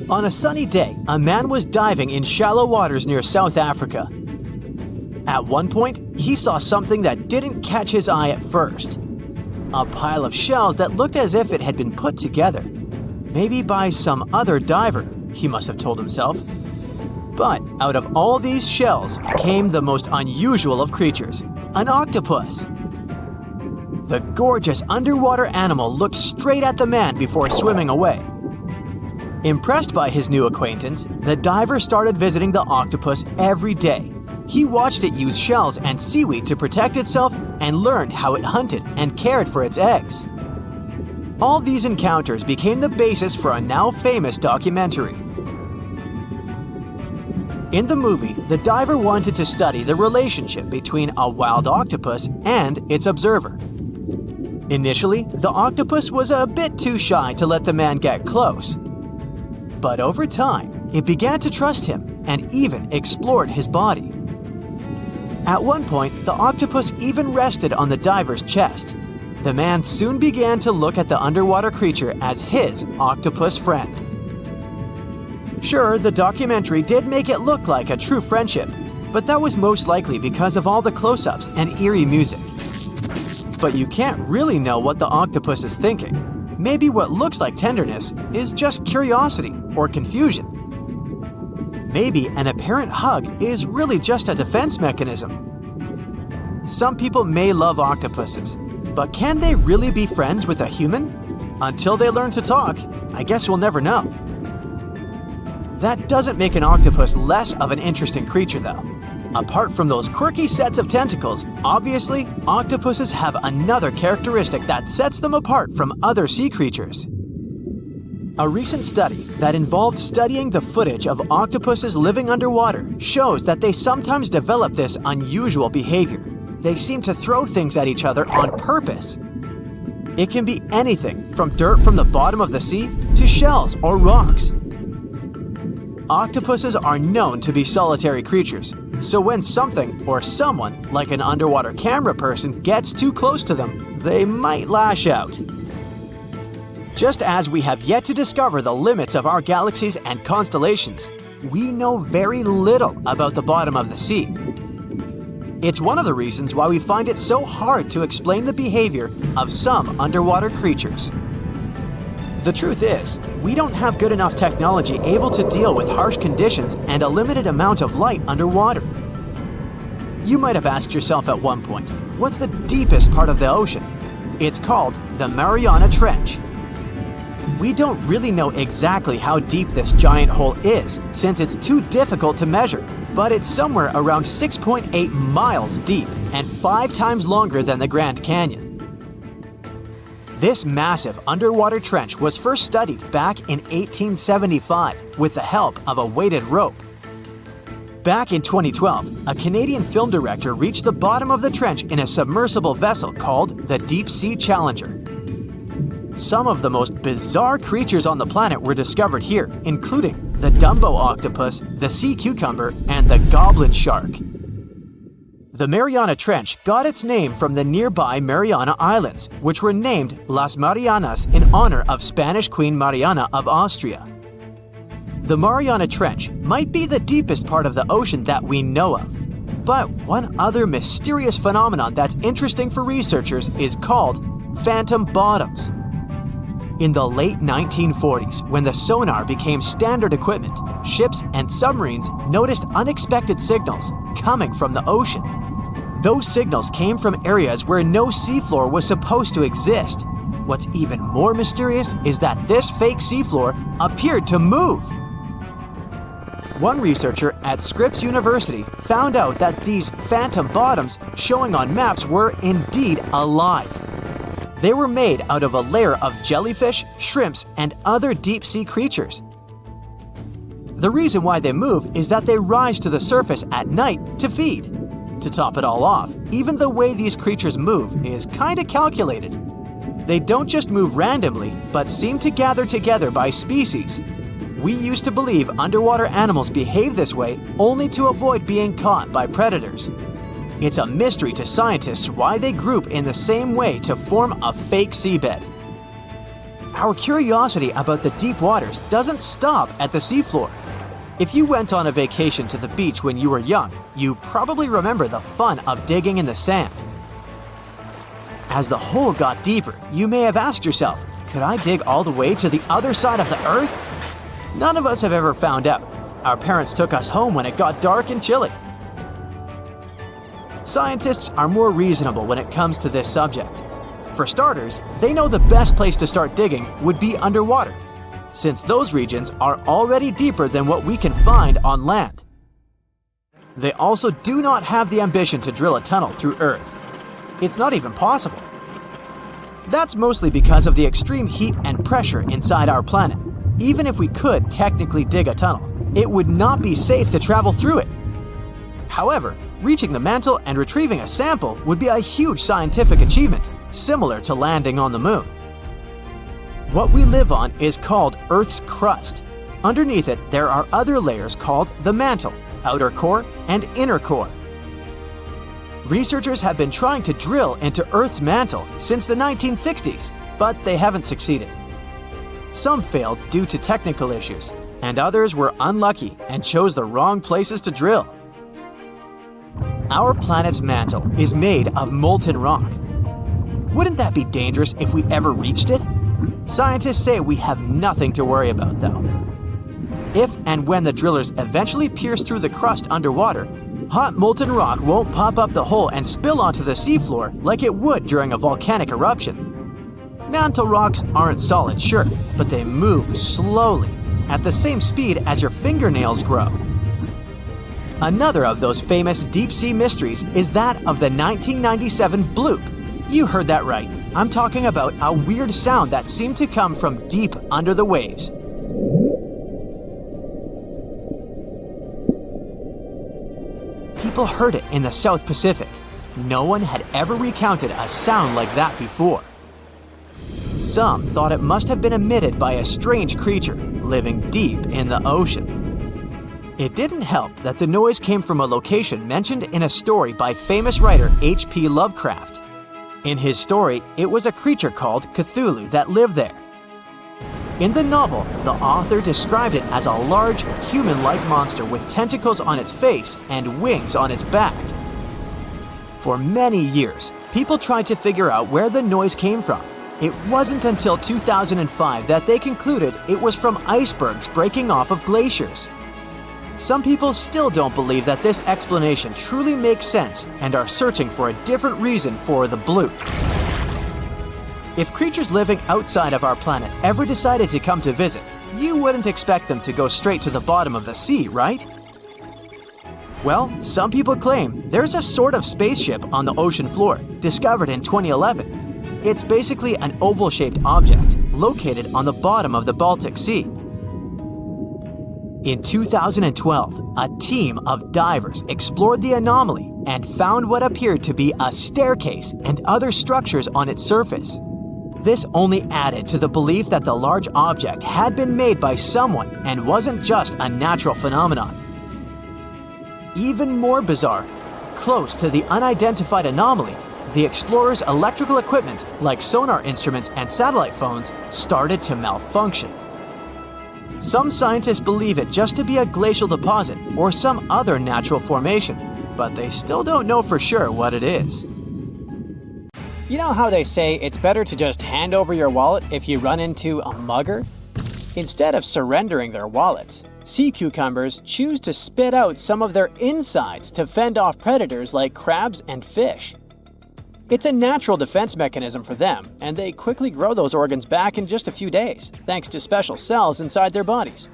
On a sunny day, a man was diving in shallow waters near South Africa. At one point, he saw something that didn't catch his eye at first. A pile of shells that looked as if it had been put together. Maybe by some other diver, he must have told himself. But out of all these shells came the most unusual of creatures, an octopus. The gorgeous underwater animal looked straight at the man before swimming away. Impressed by his new acquaintance, the diver started visiting the octopus every day. He watched it use shells and seaweed to protect itself and learned how it hunted and cared for its eggs. All these encounters became the basis for a now famous documentary. In the movie, the diver wanted to study the relationship between a wild octopus and its observer. Initially, the octopus was a bit too shy to let the man get close. But over time, it began to trust him and even explored his body. At one point, the octopus even rested on the diver's chest. The man soon began to look at the underwater creature as his octopus friend. Sure, the documentary did make it look like a true friendship, but that was most likely because of all the close-ups and eerie music. But you can't really know what the octopus is thinking. Maybe what looks like tenderness is just curiosity or confusion. Maybe an apparent hug is really just a defense mechanism. Some people may love octopuses, but can they really be friends with a human? Until they learn to talk, I guess we'll never know. That doesn't make an octopus less of an interesting creature, though. Apart from those quirky sets of tentacles, obviously, octopuses have another characteristic that sets them apart from other sea creatures. A recent study that involved studying the footage of octopuses living underwater shows that they sometimes develop this unusual behavior. They seem to throw things at each other on purpose. It can be anything from dirt from the bottom of the sea to shells or rocks. Octopuses are known to be solitary creatures, so when something or someone, like an underwater camera person, gets too close to them, they might lash out. Just as we have yet to discover the limits of our galaxies and constellations, we know very little about the bottom of the sea. It's one of the reasons why we find it so hard to explain the behavior of some underwater creatures. The truth is, we don't have good enough technology able to deal with harsh conditions and a limited amount of light underwater. You might have asked yourself at one point, what's the deepest part of the ocean? It's called the Mariana Trench. We don't really know exactly how deep this giant hole is, since it's too difficult to measure, but it's somewhere around 6.8 miles deep and 5 times longer than the Grand Canyon. This massive underwater trench was first studied back in 1875 with the help of a weighted rope. Back in 2012, a Canadian film director reached the bottom of the trench in a submersible vessel called the Deep Sea Challenger. Some of the most bizarre creatures on the planet were discovered here, including the Dumbo octopus, the sea cucumber, and the goblin shark. The Mariana Trench got its name from the nearby Mariana Islands, which were named Las Marianas in honor of Spanish Queen Mariana of Austria. The Mariana Trench might be the deepest part of the ocean that we know of. But one other mysterious phenomenon that's interesting for researchers is called phantom bottoms. In the late 1940s, when the sonar became standard equipment, ships and submarines noticed unexpected signals coming from the ocean. Those signals came from areas where no seafloor was supposed to exist. What's even more mysterious is that this fake seafloor appeared to move. One researcher at Scripps University found out that these phantom bottoms showing on maps were indeed alive. They were made out of a layer of jellyfish, shrimps, and other deep-sea creatures. The reason why they move is that they rise to the surface at night to feed. To top it all off, even the way these creatures move is kinda calculated. They don't just move randomly, but seem to gather together by species. We used to believe underwater animals behave this way only to avoid being caught by predators. It's a mystery to scientists why they group in the same way to form a fake seabed. Our curiosity about the deep waters doesn't stop at the seafloor. If you went on a vacation to the beach when you were young, you probably remember the fun of digging in the sand. As the hole got deeper, you may have asked yourself, could I dig all the way to the other side of the Earth? None of us have ever found out. Our parents took us home when it got dark and chilly. Scientists are more reasonable when it comes to this subject. For starters, they know the best place to start digging would be underwater, since those regions are already deeper than what we can find on land. They also do not have the ambition to drill a tunnel through Earth. It's not even possible. That's mostly because of the extreme heat and pressure inside our planet. Even if we could technically dig a tunnel, it would not be safe to travel through it. However, reaching the mantle and retrieving a sample would be a huge scientific achievement, similar to landing on the moon. What we live on is called Earth's crust. Underneath it, there are other layers called the mantle, outer core, and inner core. Researchers have been trying to drill into Earth's mantle since the 1960s, but they haven't succeeded. Some failed due to technical issues, and others were unlucky and chose the wrong places to drill. Our planet's mantle is made of molten rock. Wouldn't that be dangerous if we ever reached it? Scientists say we have nothing to worry about, though. If and when the drillers eventually pierce through the crust underwater, hot molten rock won't pop up the hole and spill onto the seafloor like it would during a volcanic eruption. Mantle rocks aren't solid, sure, but they move slowly, at the same speed as your fingernails grow. Another of those famous deep-sea mysteries is that of the 1997 bloop. You heard that right. I'm talking about a weird sound that seemed to come from deep under the waves. People heard it in the South Pacific. No one had ever recounted a sound like that before. Some thought it must have been emitted by a strange creature living deep in the ocean. It didn't help that the noise came from a location mentioned in a story by famous writer H.P. Lovecraft. In his story, it was a creature called Cthulhu that lived there. In the novel, the author described it as a large, human-like monster with tentacles on its face and wings on its back. For many years, people tried to figure out where the noise came from. It wasn't until 2005 that they concluded it was from icebergs breaking off of glaciers. Some people still don't believe that this explanation truly makes sense and are searching for a different reason for the bloop. If creatures living outside of our planet ever decided to come to visit, you wouldn't expect them to go straight to the bottom of the sea, right? Well, some people claim there's a sort of spaceship on the ocean floor, discovered in 2011. It's basically an oval-shaped object located on the bottom of the Baltic Sea. In 2012, a team of divers explored the anomaly and found what appeared to be a staircase and other structures on its surface. This only added to the belief that the large object had been made by someone and wasn't just a natural phenomenon. Even more bizarre, close to the unidentified anomaly, the explorers' electrical equipment, like sonar instruments and satellite phones, started to malfunction. Some scientists believe it just to be a glacial deposit or some other natural formation, but they still don't know for sure what it is. You know how they say it's better to just hand over your wallet if you run into a mugger? Instead of surrendering their wallets, sea cucumbers choose to spit out some of their insides to fend off predators like crabs and fish. It's a natural defense mechanism for them, and they quickly grow those organs back in just a few days, thanks to special cells inside their bodies.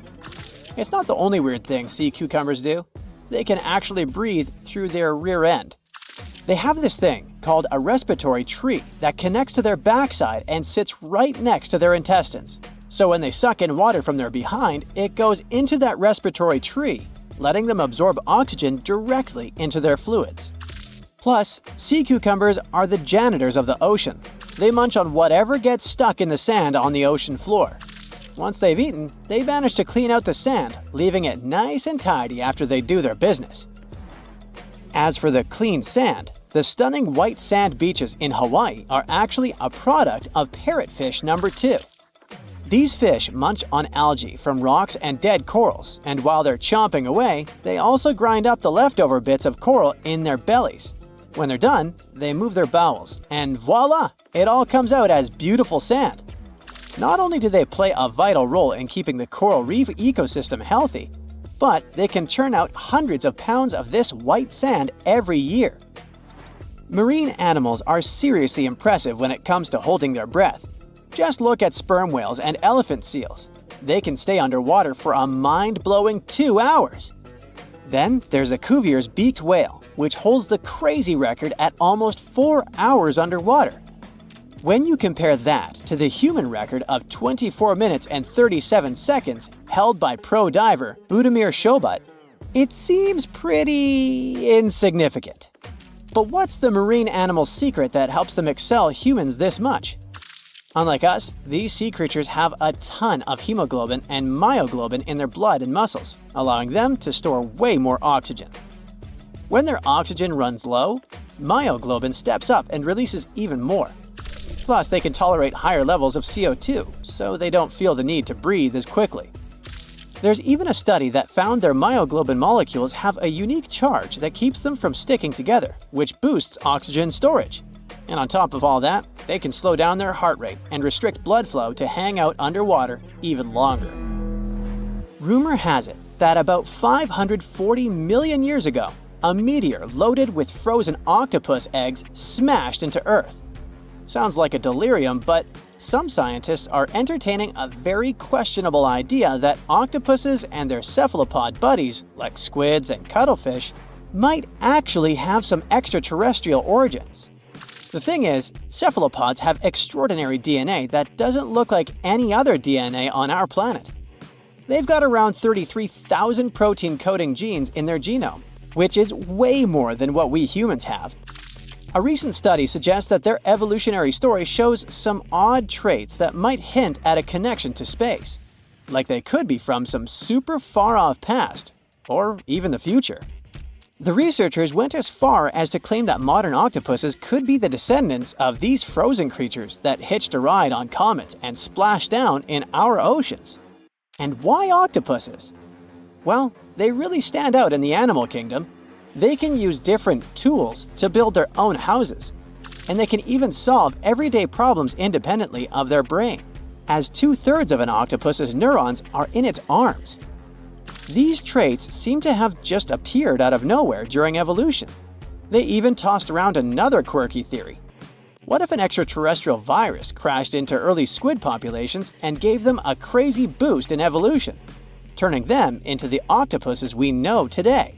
It's not the only weird thing sea cucumbers do. They can actually breathe through their rear end. They have this thing called a respiratory tree that connects to their backside and sits right next to their intestines. So when they suck in water from their behind, it goes into that respiratory tree, letting them absorb oxygen directly into their fluids. Plus, sea cucumbers are the janitors of the ocean. They munch on whatever gets stuck in the sand on the ocean floor. Once they've eaten, they vanish to clean out the sand, leaving it nice and tidy after they do their business. As for the clean sand, the stunning white sand beaches in Hawaii are actually a product of parrotfish number 2. These fish munch on algae from rocks and dead corals, and while they're chomping away, they also grind up the leftover bits of coral in their bellies. When they're done, they move their bowels, and voila! It all comes out as beautiful sand. Not only do they play a vital role in keeping the coral reef ecosystem healthy, but they can churn out hundreds of pounds of this white sand every year. Marine animals are seriously impressive when it comes to holding their breath. Just look at sperm whales and elephant seals. They can stay underwater for a mind-blowing 2 hours. Then there's a Cuvier's beaked whale, which holds the crazy record at almost 4 hours underwater. When you compare that to the human record of 24 minutes and 37 seconds held by pro diver Budimir Shobut, it seems pretty insignificant. But what's the marine animal's secret that helps them excel humans this much? Unlike us, these sea creatures have a ton of hemoglobin and myoglobin in their blood and muscles, allowing them to store way more oxygen. When their oxygen runs low, myoglobin steps up and releases even more. Plus, they can tolerate higher levels of CO2, so they don't feel the need to breathe as quickly. There's even a study that found their myoglobin molecules have a unique charge that keeps them from sticking together, which boosts oxygen storage. And on top of all that, they can slow down their heart rate and restrict blood flow to hang out underwater even longer. Rumor has it that about 540 million years ago, a meteor loaded with frozen octopus eggs smashed into Earth. Sounds like a delirium, but some scientists are entertaining a very questionable idea that octopuses and their cephalopod buddies, like squids and cuttlefish, might actually have some extraterrestrial origins. The thing is, cephalopods have extraordinary DNA that doesn't look like any other DNA on our planet. They've got around 33,000 protein-coding genes in their genome, which is way more than what we humans have. A recent study suggests that their evolutionary story shows some odd traits that might hint at a connection to space, like they could be from some super far-off past, or even the future. The researchers went as far as to claim that modern octopuses could be the descendants of these frozen creatures that hitched a ride on comets and splashed down in our oceans. And why octopuses? Well, they really stand out in the animal kingdom. They can use different tools to build their own houses, and they can even solve everyday problems independently of their brain, as 2/3 of an octopus's neurons are in its arms. These traits seem to have just appeared out of nowhere during evolution. They even tossed around another quirky theory. What if an extraterrestrial virus crashed into early squid populations and gave them a crazy boost in evolution, turning them into the octopuses we know today?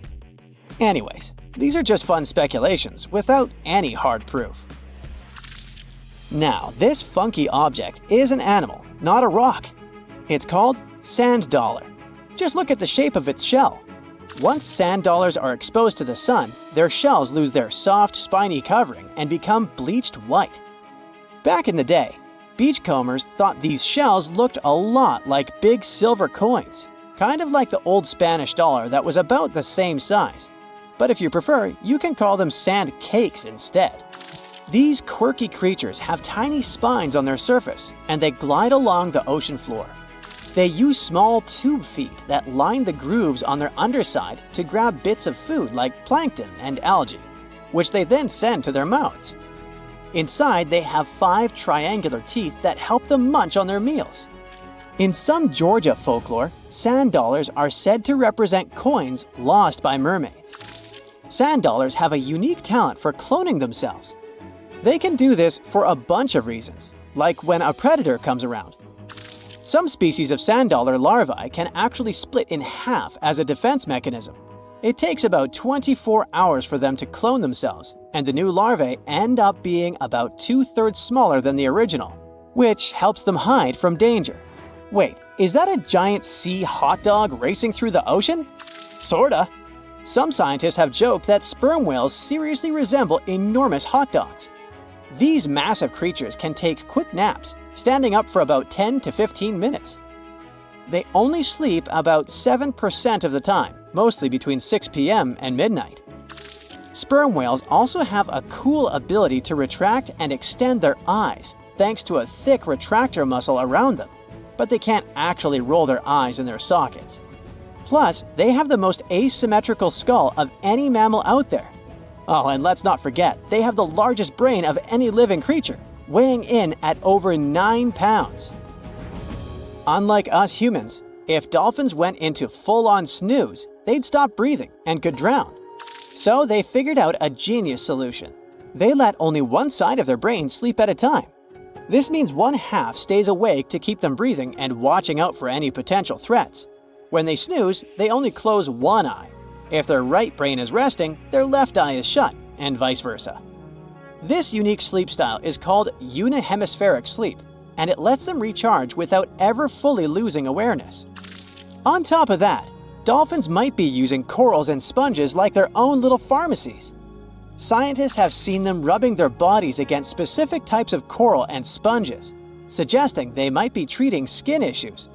Anyways, these are just fun speculations without any hard proof. Now, this funky object is an animal, not a rock. It's called sand dollar. Just look at the shape of its shell. Once sand dollars are exposed to the sun, their shells lose their soft, spiny covering and become bleached white. Back in the day, beachcombers thought these shells looked a lot like big silver coins, kind of like the old Spanish dollar that was about the same size. But if you prefer, you can call them sand cakes instead. These quirky creatures have tiny spines on their surface, and they glide along the ocean floor. They use small tube feet that line the grooves on their underside to grab bits of food like plankton and algae, which they then send to their mouths. Inside, they have 5 triangular teeth that help them munch on their meals. In some Georgia folklore, sand dollars are said to represent coins lost by mermaids. Sand dollars have a unique talent for cloning themselves. They can do this for a bunch of reasons, like when a predator comes around. Some species of sand dollar larvae can actually split in half as a defense mechanism. It takes about 24 hours for them to clone themselves, and the new larvae end up being about 2/3 smaller than the original, which helps them hide from danger. Wait, is that a giant sea hot dog racing through the ocean? Sorta. Some scientists have joked that sperm whales seriously resemble enormous hot dogs. These massive creatures can take quick naps, standing up for about 10 to 15 minutes. They only sleep about 7% of the time, mostly between 6 p.m. and midnight. Sperm whales also have a cool ability to retract and extend their eyes, thanks to a thick retractor muscle around them. but they can't actually roll their eyes in their sockets. Plus, they have the most asymmetrical skull of any mammal out there. Oh, and let's not forget, they have the largest brain of any living creature, weighing in at over 9 pounds. Unlike us humans, if dolphins went into full-on snooze, they'd stop breathing and could drown. So they figured out a genius solution. They let only one side of their brain sleep at a time. This means one half stays awake to keep them breathing and watching out for any potential threats. When they snooze, they only close one eye. If their right brain is resting, their left eye is shut, and vice versa. This unique sleep style is called unihemispheric sleep, and it lets them recharge without ever fully losing awareness. On top of that, dolphins might be using corals and sponges like their own little pharmacies. Scientists have seen them rubbing their bodies against specific types of coral and sponges, suggesting they might be treating skin issues.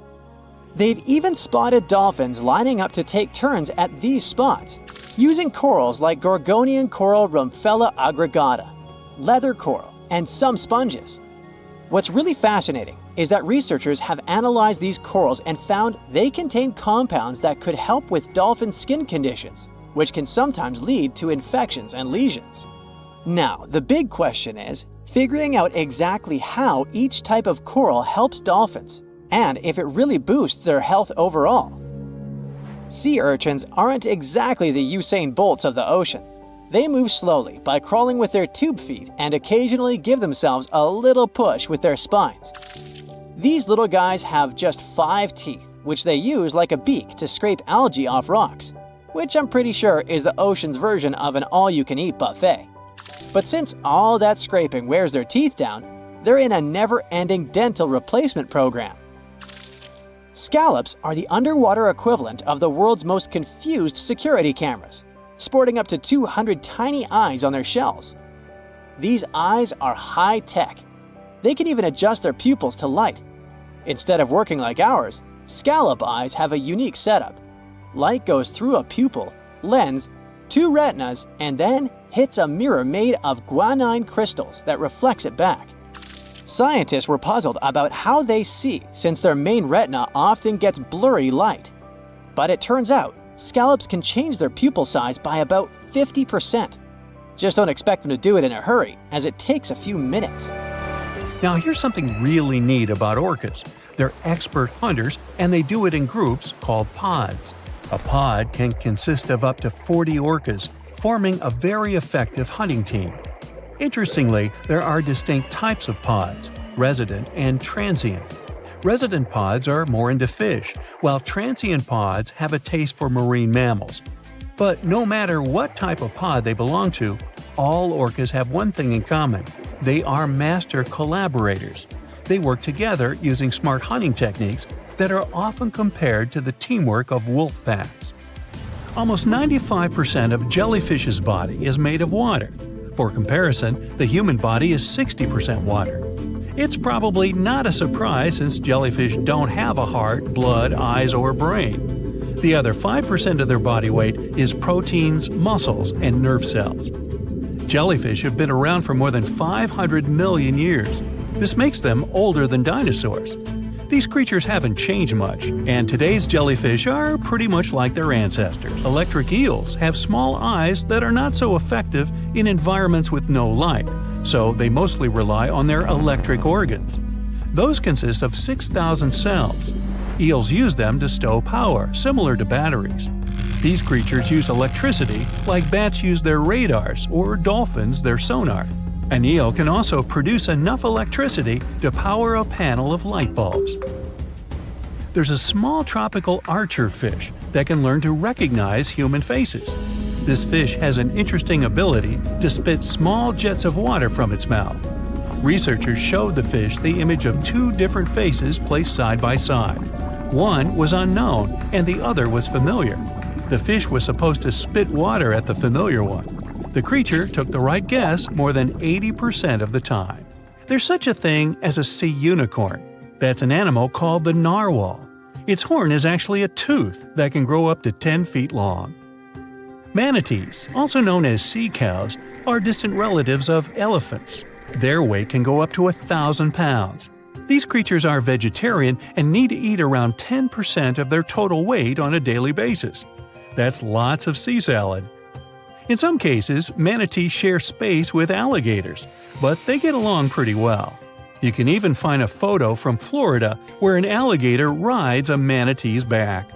They've even spotted dolphins lining up to take turns at these spots, using corals like Gorgonian coral Rumphella aggregata, leather coral, and some sponges. What's really fascinating is that researchers have analyzed these corals and found they contain compounds that could help with dolphin skin conditions, which can sometimes lead to infections and lesions. Now, the big question is figuring out exactly how each type of coral helps dolphins, and if it really boosts their health overall. Sea urchins aren't exactly the Usain Bolts of the ocean. They move slowly by crawling with their tube feet and occasionally give themselves a little push with their spines. These little guys have just 5 teeth, which they use like a beak to scrape algae off rocks, which I'm pretty sure is the ocean's version of an all-you-can-eat buffet. But since all that scraping wears their teeth down, they're in a never-ending dental replacement program. Scallops are the underwater equivalent of the world's most confused security cameras, sporting up to 200 tiny eyes on their shells. These eyes are high-tech. They can even adjust their pupils to light. Instead of working like ours, scallop eyes have a unique setup. Light goes through a pupil, lens, 2 retinas, and then hits a mirror made of guanine crystals that reflects it back. Scientists were puzzled about how they see since their main retina often gets blurry light. But it turns out, scallops can change their pupil size by about 50%. Just don't expect them to do it in a hurry, as it takes a few minutes. Now here's something really neat about orcas. They're expert hunters, and they do it in groups called pods. A pod can consist of up to 40 orcas, forming a very effective hunting team. Interestingly, there are distinct types of pods, resident and transient. Resident pods are more into fish, while transient pods have a taste for marine mammals. But no matter what type of pod they belong to, all orcas have one thing in common: they are master collaborators. They work together using smart hunting techniques that are often compared to the teamwork of wolf packs. Almost 95% of jellyfish's body is made of water. For comparison, the human body is 60% water. It's probably not a surprise since jellyfish don't have a heart, blood, eyes, or brain. The other 5% of their body weight is proteins, muscles, and nerve cells. Jellyfish have been around for more than 500 million years. This makes them older than dinosaurs. These creatures haven't changed much, and today's jellyfish are pretty much like their ancestors. Electric eels have small eyes that are not so effective in environments with no light, so they mostly rely on their electric organs. Those consist of 6,000 cells. Eels use them to stow power, similar to batteries. These creatures use electricity like bats use their radars or dolphins their sonar. An eel can also produce enough electricity to power a panel of light bulbs. There's a small tropical archer fish that can learn to recognize human faces. This fish has an interesting ability to spit small jets of water from its mouth. Researchers showed the fish the image of 2 different faces placed side by side. One was unknown and the other was familiar. The fish was supposed to spit water at the familiar one. The creature took the right guess more than 80% of the time. There's such a thing as a sea unicorn. That's an animal called the narwhal. Its horn is actually a tooth that can grow up to 10 feet long. Manatees, also known as sea cows, are distant relatives of elephants. Their weight can go up to 1,000 pounds. These creatures are vegetarian and need to eat around 10% of their total weight on a daily basis. That's lots of sea salad. In some cases, manatees share space with alligators, but they get along pretty well. You can even find a photo from Florida where an alligator rides a manatee's back.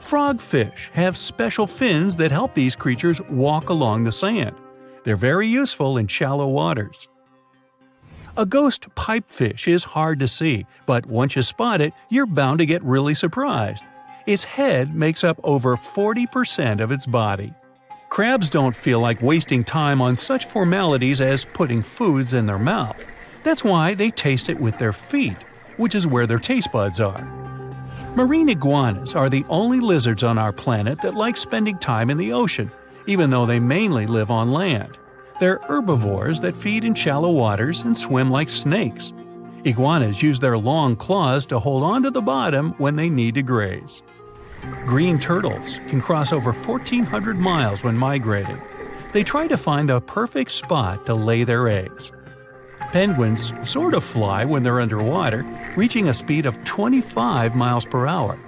Frogfish have special fins that help these creatures walk along the sand. They're very useful in shallow waters. A ghost pipefish is hard to see, but once you spot it, you're bound to get really surprised. Its head makes up over 40% of its body. Crabs don't feel like wasting time on such formalities as putting foods in their mouth. That's why they taste it with their feet, which is where their taste buds are. Marine iguanas are the only lizards on our planet that like spending time in the ocean, even though they mainly live on land. They're herbivores that feed in shallow waters and swim like snakes. Iguanas use their long claws to hold onto the bottom when they need to graze. Green turtles can cross over 1,400 miles when migrating. They try to find the perfect spot to lay their eggs. Penguins sort of fly when they're underwater, reaching a speed of 25 miles per hour.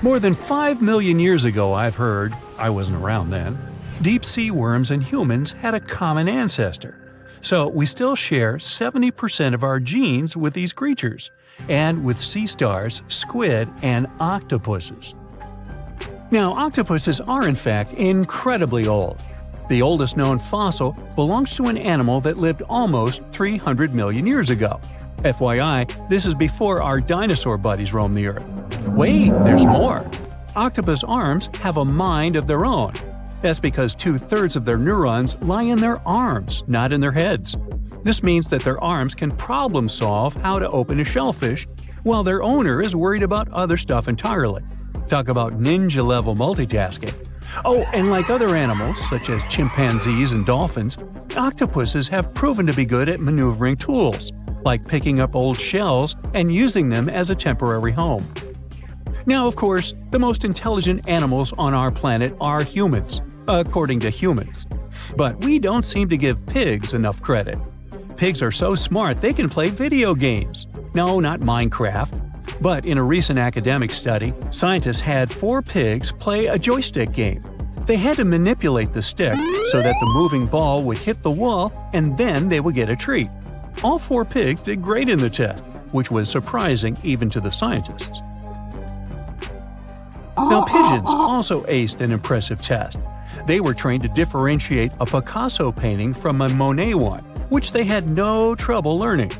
More than 5 million years ago, I've heard, I wasn't around then, deep-sea worms and humans had a common ancestor. So we still share 70% of our genes with these creatures, and with sea stars, squid, and octopuses. Now, octopuses are in fact incredibly old. The oldest known fossil belongs to an animal that lived almost 300 million years ago. FYI, this is before our dinosaur buddies roamed the Earth. Wait, there's more! Octopus arms have a mind of their own. That's because 2/3 of their neurons lie in their arms, not in their heads. This means that their arms can problem solve how to open a shellfish, while their owner is worried about other stuff entirely. Talk about ninja-level multitasking. Oh, and like other animals, such as chimpanzees and dolphins, octopuses have proven to be good at maneuvering tools, like picking up old shells and using them as a temporary home. Now, of course, the most intelligent animals on our planet are humans, according to humans. But we don't seem to give pigs enough credit. Pigs are so smart they can play video games. No, not Minecraft. But in a recent academic study, scientists had 4 pigs play a joystick game. They had to manipulate the stick so that the moving ball would hit the wall and then they would get a treat. All 4 pigs did great in the test, which was surprising even to the scientists. Now, pigeons also aced an impressive test. They were trained to differentiate a Picasso painting from a Monet one, which they had no trouble learning.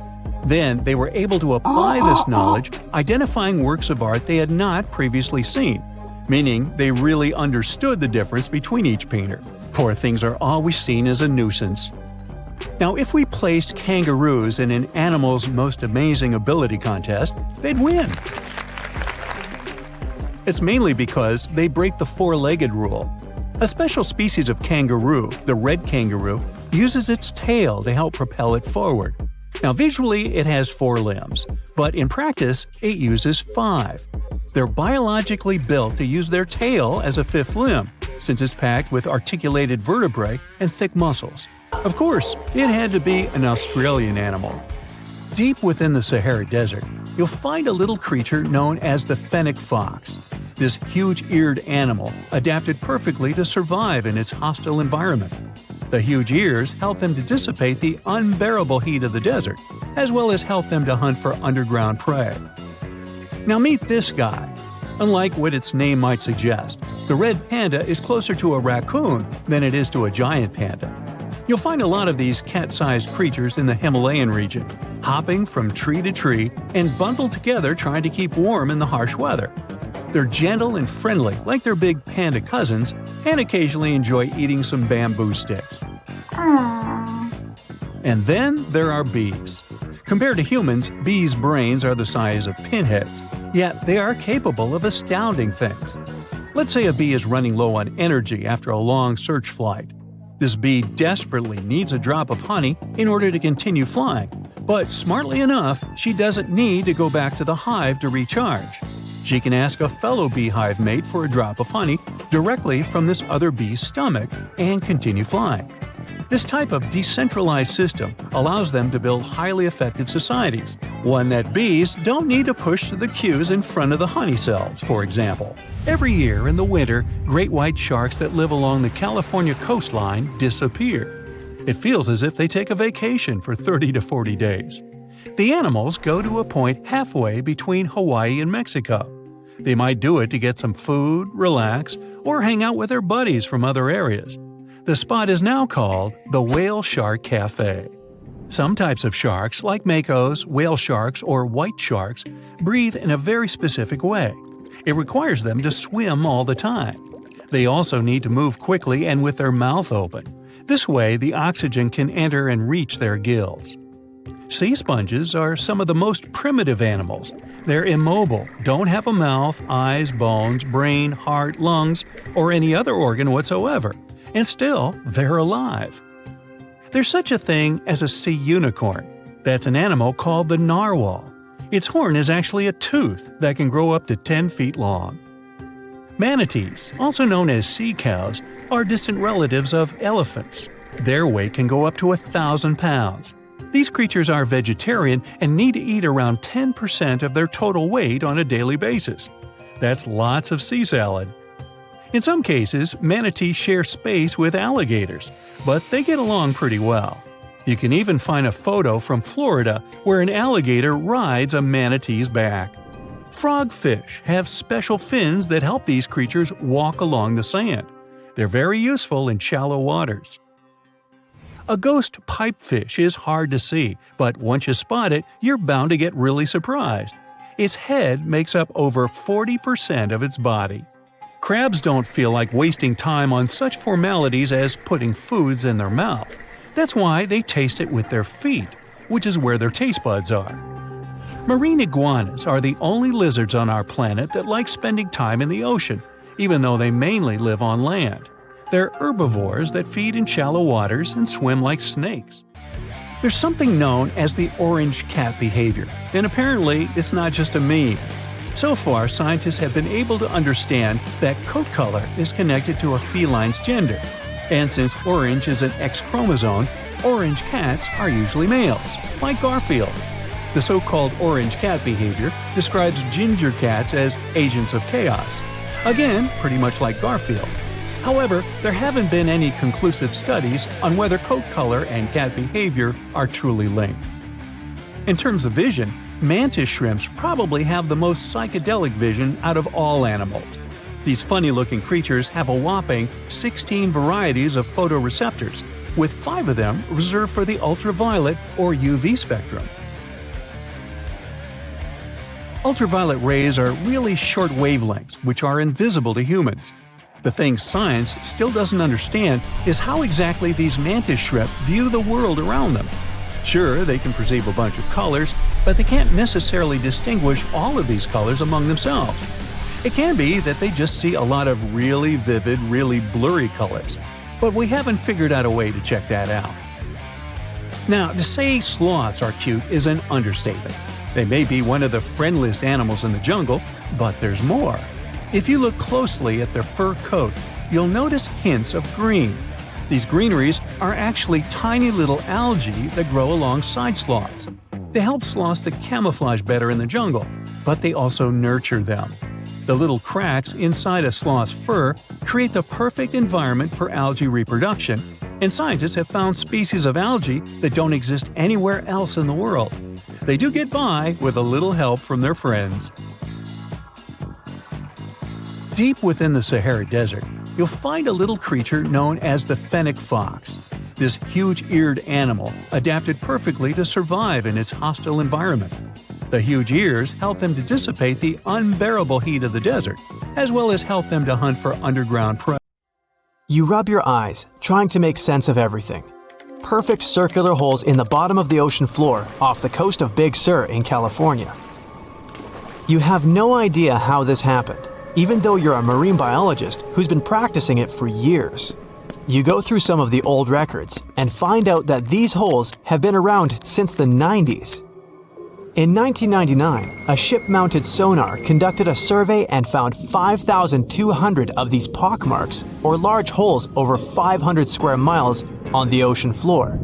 Then they were able to apply this knowledge, identifying works of art they had not previously seen, meaning they really understood the difference between each painter. Poor things are always seen as a nuisance. Now, if we placed kangaroos in an Animal's Most Amazing Ability contest, they'd win. It's mainly because they break the four-legged rule. A special species of kangaroo, the red kangaroo, uses its tail to help propel it forward. Now, visually, it has 4 limbs, but in practice, it uses 5. They're biologically built to use their tail as a 5th limb, since it's packed with articulated vertebrae and thick muscles. Of course, it had to be an Australian animal. Deep within the Sahara Desert, you'll find a little creature known as the fennec fox. This huge-eared animal adapted perfectly to survive in its hostile environment. The huge ears help them to dissipate the unbearable heat of the desert, as well as help them to hunt for underground prey. Now meet this guy. Unlike what its name might suggest, the red panda is closer to a raccoon than it is to a giant panda. You'll find a lot of these cat-sized creatures in the Himalayan region, hopping from tree to tree and bundled together trying to keep warm in the harsh weather. They're gentle and friendly like their big panda cousins, and occasionally enjoy eating some bamboo sticks. And then there are bees. Compared to humans, bees' brains are the size of pinheads, yet they are capable of astounding things. Let's say a bee is running low on energy after a long search flight. This bee desperately needs a drop of honey in order to continue flying, but smartly enough, she doesn't need to go back to the hive to recharge. She can ask a fellow beehive mate for a drop of honey directly from this other bee's stomach and continue flying. This type of decentralized system allows them to build highly effective societies, one that bees don't need to push the queues in front of the honey cells, for example. Every year in the winter, great white sharks that live along the California coastline disappear. It feels as if they take a vacation for 30 to 40 days. The animals go to a point halfway between Hawaii and Mexico. They might do it to get some food, relax, or hang out with their buddies from other areas. The spot is now called the Whale Shark Cafe. Some types of sharks, like makos, whale sharks, or white sharks, breathe in a very specific way. It requires them to swim all the time. They also need to move quickly and with their mouth open. This way, the oxygen can enter and reach their gills. Sea sponges are some of the most primitive animals. They're immobile, don't have a mouth, eyes, bones, brain, heart, lungs, or any other organ whatsoever. And still, they're alive. There's such a thing as a sea unicorn. That's an animal called the narwhal. Its horn is actually a tooth that can grow up to 10 feet long. Manatees, also known as sea cows, are distant relatives of elephants. Their weight can go up to 1,000 pounds. These creatures are vegetarian and need to eat around 10% of their total weight on a daily basis. That's lots of sea salad. In some cases, manatees share space with alligators, but they get along pretty well. You can even find a photo from Florida where an alligator rides a manatee's back. Frogfish have special fins that help these creatures walk along the sand. They're very useful in shallow waters. A ghost pipefish is hard to see, but once you spot it, you're bound to get really surprised. Its head makes up over 40% of its body. Crabs don't feel like wasting time on such formalities as putting foods in their mouth. That's why they taste it with their feet, which is where their taste buds are. Marine iguanas are the only lizards on our planet that like spending time in the ocean, even though they mainly live on land. They're herbivores that feed in shallow waters and swim like snakes. There's something known as the orange cat behavior, and apparently it's not just a meme. So far, scientists have been able to understand that coat color is connected to a feline's gender. And since orange is an X chromosome, orange cats are usually males, like Garfield. The so-called orange cat behavior describes ginger cats as agents of chaos. Again, pretty much like Garfield. However, there haven't been any conclusive studies on whether coat color and cat behavior are truly linked. In terms of vision, mantis shrimps probably have the most psychedelic vision out of all animals. These funny-looking creatures have a whopping 16 varieties of photoreceptors, with 5 of them reserved for the ultraviolet or UV spectrum. Ultraviolet rays are really short wavelengths, which are invisible to humans. The thing science still doesn't understand is how exactly these mantis shrimp view the world around them. Sure, they can perceive a bunch of colors, but they can't necessarily distinguish all of these colors among themselves. It can be that they just see a lot of really vivid, really blurry colors, but we haven't figured out a way to check that out. Now, to say sloths are cute is an understatement. They may be one of the friendliest animals in the jungle, but there's more. If you look closely at their fur coat, you'll notice hints of green. These greeneries are actually tiny little algae that grow alongside sloths. They help sloths to camouflage better in the jungle, but they also nurture them. The little cracks inside a sloth's fur create the perfect environment for algae reproduction, and scientists have found species of algae that don't exist anywhere else in the world. They do get by with a little help from their friends. Deep within the Sahara Desert, you'll find a little creature known as the fennec fox. This huge-eared animal adapted perfectly to survive in its hostile environment. The huge ears help them to dissipate the unbearable heat of the desert, as well as help them to hunt for underground prey. You rub your eyes, trying to make sense of everything. Perfect circular holes in the bottom of the ocean floor off the coast of Big Sur in California. You have no idea how this happened, even though you're a marine biologist who's been practicing it for years. You go through some of the old records and find out that these holes have been around since the 90s. In 1999, a ship-mounted sonar conducted a survey and found 5,200 of these pockmarks, or large holes over 500 square miles, on the ocean floor.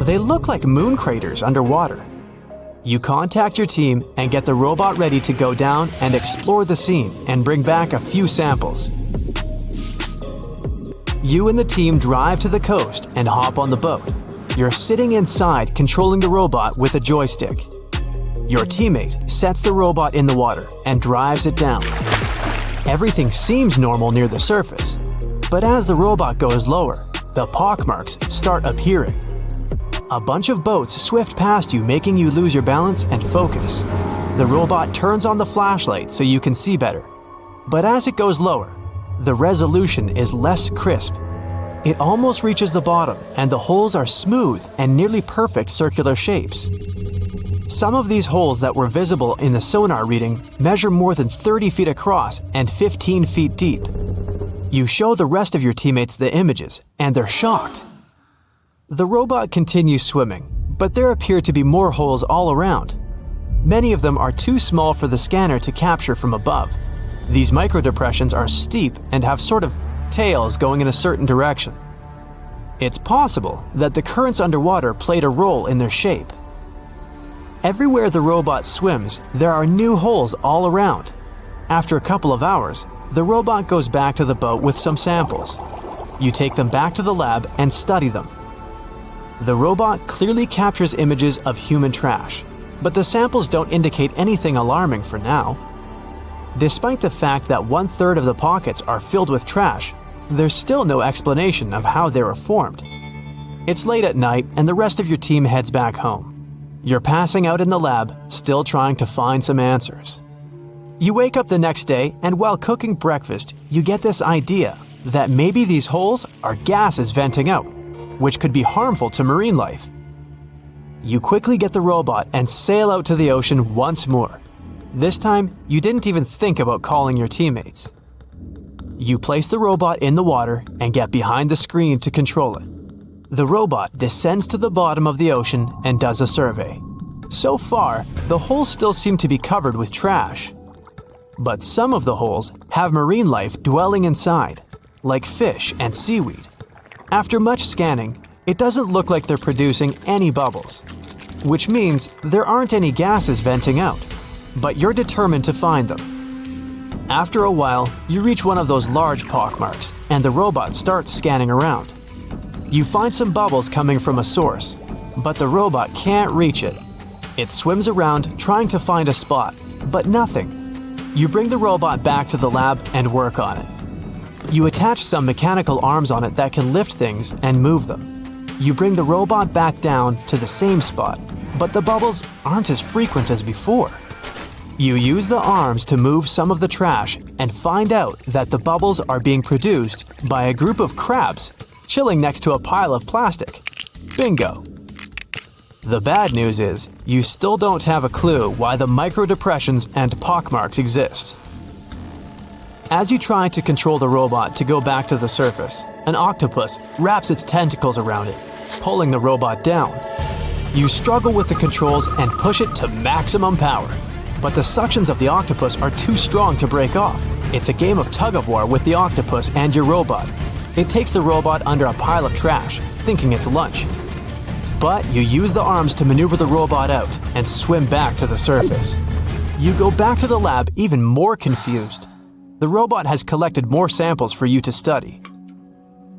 They look like moon craters underwater. You contact your team and get the robot ready to go down and explore the scene and bring back a few samples. You and the team drive to the coast and hop on the boat. You're sitting inside controlling the robot with a joystick. Your teammate sets the robot in the water and drives it down. Everything seems normal near the surface, but as the robot goes lower, the pockmarks start appearing. A bunch of boats swift past you, making you lose your balance and focus. The robot turns on the flashlight so you can see better. But as it goes lower, the resolution is less crisp. It almost reaches the bottom, and the holes are smooth and nearly perfect circular shapes. Some of these holes that were visible in the sonar reading measure more than 30 feet across and 15 feet deep. You show the rest of your teammates the images, and they're shocked. The robot continues swimming, but there appear to be more holes all around. Many of them are too small for the scanner to capture from above. These microdepressions are steep and have sort of tails going in a certain direction. It's possible that the currents underwater played a role in their shape. Everywhere the robot swims, there are new holes all around. After a couple of hours, the robot goes back to the boat with some samples. You take them back to the lab and study them. The robot clearly captures images of human trash, but the samples don't indicate anything alarming for now. Despite the fact that 1/3 of the pockets are filled with trash, there's still no explanation of how they were formed. It's late at night and the rest of your team heads back home. You're passing out in the lab, still trying to find some answers. You wake up the next day, and while cooking breakfast, you get this idea that maybe these holes are gases venting out, which could be harmful to marine life. You quickly get the robot and sail out to the ocean once more. This time, you didn't even think about calling your teammates. You place the robot in the water and get behind the screen to control it. The robot descends to the bottom of the ocean and does a survey. So far, the holes still seem to be covered with trash. But some of the holes have marine life dwelling inside, like fish and seaweed. After much scanning, it doesn't look like they're producing any bubbles, which means there aren't any gases venting out, but you're determined to find them. After a while, you reach one of those large pockmarks, and the robot starts scanning around. You find some bubbles coming from a source, but the robot can't reach it. It swims around trying to find a spot, but nothing. You bring the robot back to the lab and work on it. You attach some mechanical arms on it that can lift things and move them. You bring the robot back down to the same spot, but the bubbles aren't as frequent as before. You use the arms to move some of the trash and find out that the bubbles are being produced by a group of crabs chilling next to a pile of plastic. Bingo! The bad news is, you still don't have a clue why the microdepressions and pockmarks exist. As you try to control the robot to go back to the surface, an octopus wraps its tentacles around it, pulling the robot down. You struggle with the controls and push it to maximum power, but the suctions of the octopus are too strong to break off. It's a game of tug-of-war with the octopus and your robot. It takes the robot under a pile of trash, thinking it's lunch. But you use the arms to maneuver the robot out and swim back to the surface. You go back to the lab even more confused. The robot has collected more samples for you to study.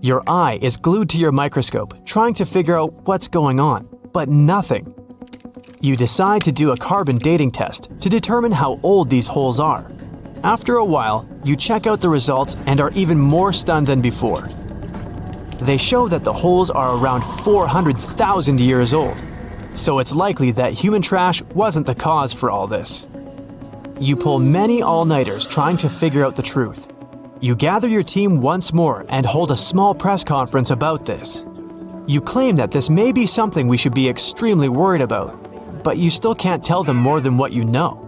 Your eye is glued to your microscope, trying to figure out what's going on, but nothing. You decide to do a carbon dating test to determine how old these holes are. After a while, you check out the results and are even more stunned than before. They show that the holes are around 400,000 years old, so it's likely that human trash wasn't the cause for all this. You pull many all-nighters trying to figure out the truth. You gather your team once more and hold a small press conference about this. You claim that this may be something we should be extremely worried about, but you still can't tell them more than what you know.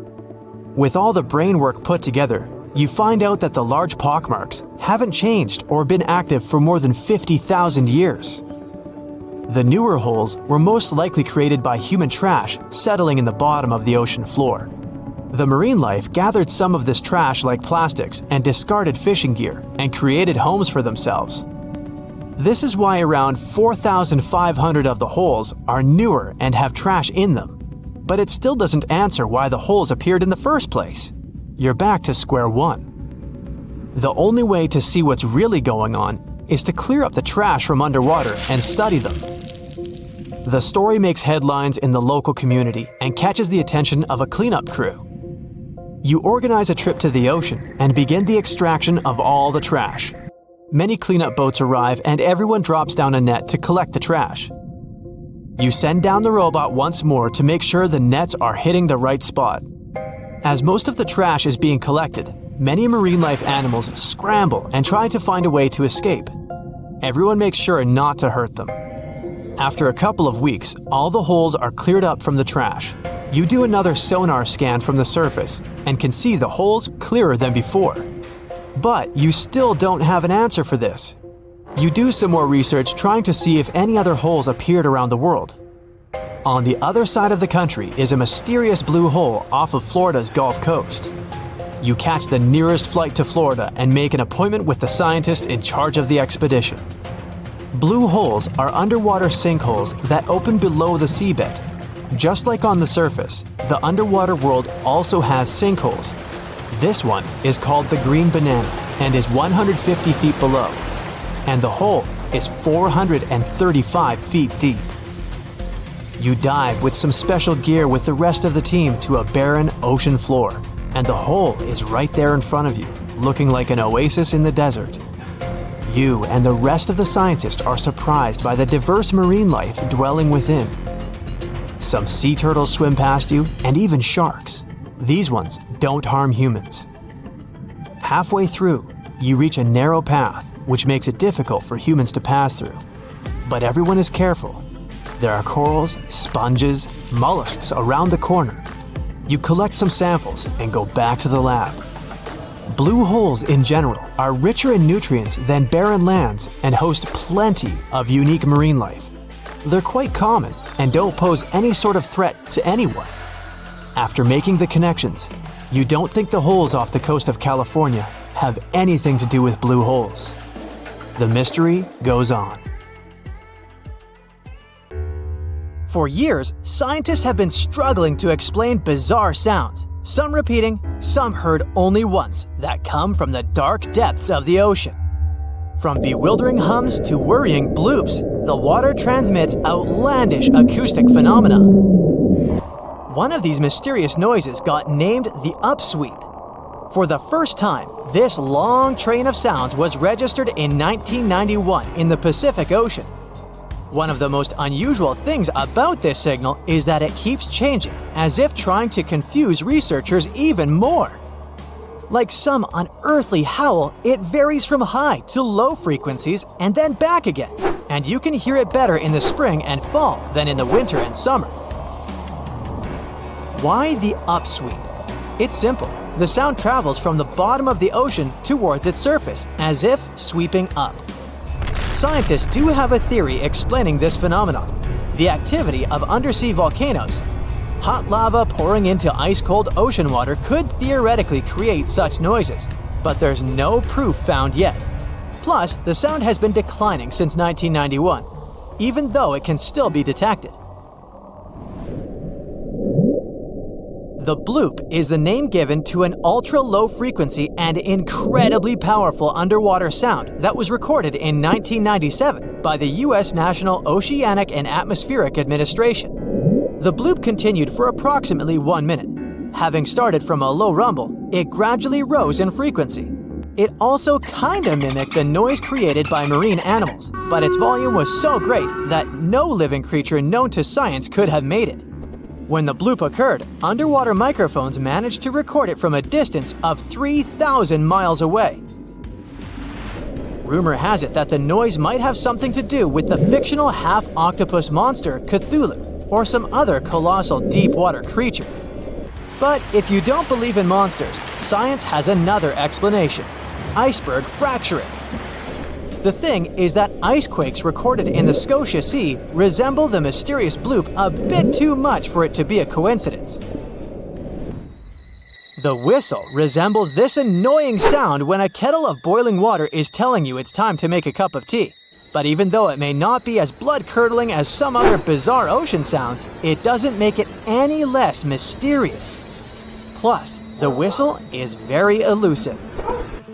With all the brain work put together, you find out that the large pockmarks haven't changed or been active for more than 50,000 years. The newer holes were most likely created by human trash settling in the bottom of the ocean floor. The marine life gathered some of this trash like plastics and discarded fishing gear and created homes for themselves. This is why around 4,500 of the holes are newer and have trash in them. But it still doesn't answer why the holes appeared in the first place. You're back to square one. The only way to see what's really going on is to clear up the trash from underwater and study them. The story makes headlines in the local community and catches the attention of a cleanup crew. You organize a trip to the ocean and begin the extraction of all the trash. Many cleanup boats arrive and everyone drops down a net to collect the trash. You send down the robot once more to make sure the nets are hitting the right spot. As most of the trash is being collected, many marine life animals scramble and try to find a way to escape. Everyone makes sure not to hurt them. After a couple of weeks, all the holes are cleared up from the trash. You do another sonar scan from the surface and can see the holes clearer than before. But you still don't have an answer for this. You do some more research trying to see if any other holes appeared around the world. On the other side of the country is a mysterious blue hole off of Florida's Gulf Coast. You catch the nearest flight to Florida and make an appointment with the scientist in charge of the expedition. Blue holes are underwater sinkholes that open below the seabed. Just like on the surface, the underwater world also has sinkholes. This one is called the Green Banana and is 150 feet below. And the hole is 435 feet deep. You dive with some special gear with the rest of the team to a barren ocean floor, and the hole is right there in front of you, looking like an oasis in the desert. You and the rest of the scientists are surprised by the diverse marine life dwelling within. Some sea turtles swim past you, and even sharks. These ones don't harm humans. Halfway through, you reach a narrow path, which makes it difficult for humans to pass through. But everyone is careful. There are corals, sponges, mollusks around the corner. You collect some samples and go back to the lab. Blue holes in general are richer in nutrients than barren lands and host plenty of unique marine life. They're quite common and don't pose any sort of threat to anyone. After making the connections, you don't think the holes off the coast of California have anything to do with blue holes. The mystery goes on. For years, scientists have been struggling to explain bizarre sounds, some repeating, some heard only once, that come from the dark depths of the ocean. From bewildering hums to worrying bloops, the water transmits outlandish acoustic phenomena. One of these mysterious noises got named the upsweep. For the first time, this long train of sounds was registered in 1991 in the Pacific Ocean. One of the most unusual things about this signal is that it keeps changing, as if trying to confuse researchers even more. Like some unearthly howl, it varies from high to low frequencies and then back again, and you can hear it better in the spring and fall than in the winter and summer. Why the upsweep? It's simple. The sound travels from the bottom of the ocean towards its surface, as if sweeping up. Scientists do have a theory explaining this phenomenon: the activity of undersea volcanoes. Hot lava pouring into ice-cold ocean water could theoretically create such noises, but there's no proof found yet. Plus, the sound has been declining since 1991, even though it can still be detected. The bloop is the name given to an ultra-low frequency and incredibly powerful underwater sound that was recorded in 1997 by the U.S. National Oceanic and Atmospheric Administration. The bloop continued for approximately 1 minute. Having started from a low rumble, it gradually rose in frequency. It also kinda mimicked the noise created by marine animals, but its volume was so great that no living creature known to science could have made it. When the bloop occurred, underwater microphones managed to record it from a distance of 3,000 miles away. Rumor has it that the noise might have something to do with the fictional half-octopus monster Cthulhu, or some other colossal deep-water creature. But if you don't believe in monsters, science has another explanation: iceberg fracturing. The thing is that icequakes recorded in the Scotia Sea resemble the mysterious bloop a bit too much for it to be a coincidence. The whistle resembles this annoying sound when a kettle of boiling water is telling you it's time to make a cup of tea. But even though it may not be as blood-curdling as some other bizarre ocean sounds, it doesn't make it any less mysterious. Plus, the whistle is very elusive.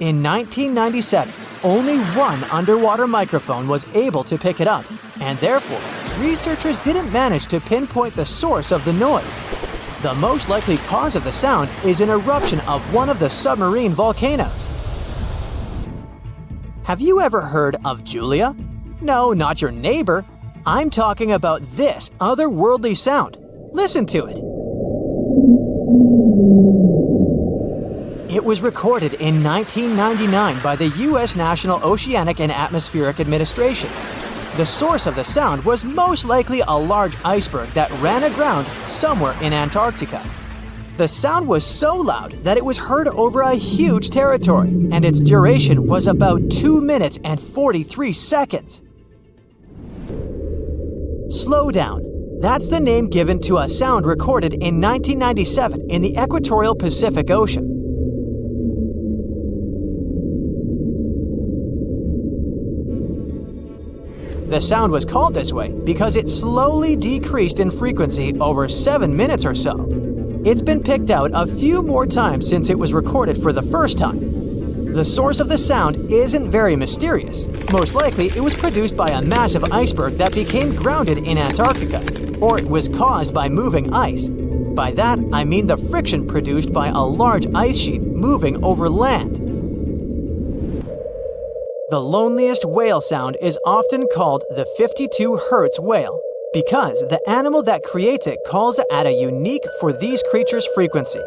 In 1997, only one underwater microphone was able to pick it up, and therefore, researchers didn't manage to pinpoint the source of the noise. The most likely cause of the sound is an eruption of one of the submarine volcanoes. Have you ever heard of Julia? No, not your neighbor. I'm talking about this otherworldly sound. Listen to it. It was recorded in 1999 by the U.S. National Oceanic and Atmospheric Administration. The source of the sound was most likely a large iceberg that ran aground somewhere in Antarctica. The sound was so loud that it was heard over a huge territory, and its duration was about 2 minutes and 43 seconds. Slow down. That's the name given to a sound recorded in 1997 in the equatorial Pacific Ocean. The sound was called this way because it slowly decreased in frequency over 7 minutes or so. It's been picked out a few more times since it was recorded for the first time. The source of the sound isn't very mysterious. Most likely, it was produced by a massive iceberg that became grounded in Antarctica, or it was caused by moving ice. By that, I mean the friction produced by a large ice sheet moving over land. The loneliest whale sound is often called the 52 Hz whale, because the animal that creates it calls at a unique for these creatures frequency.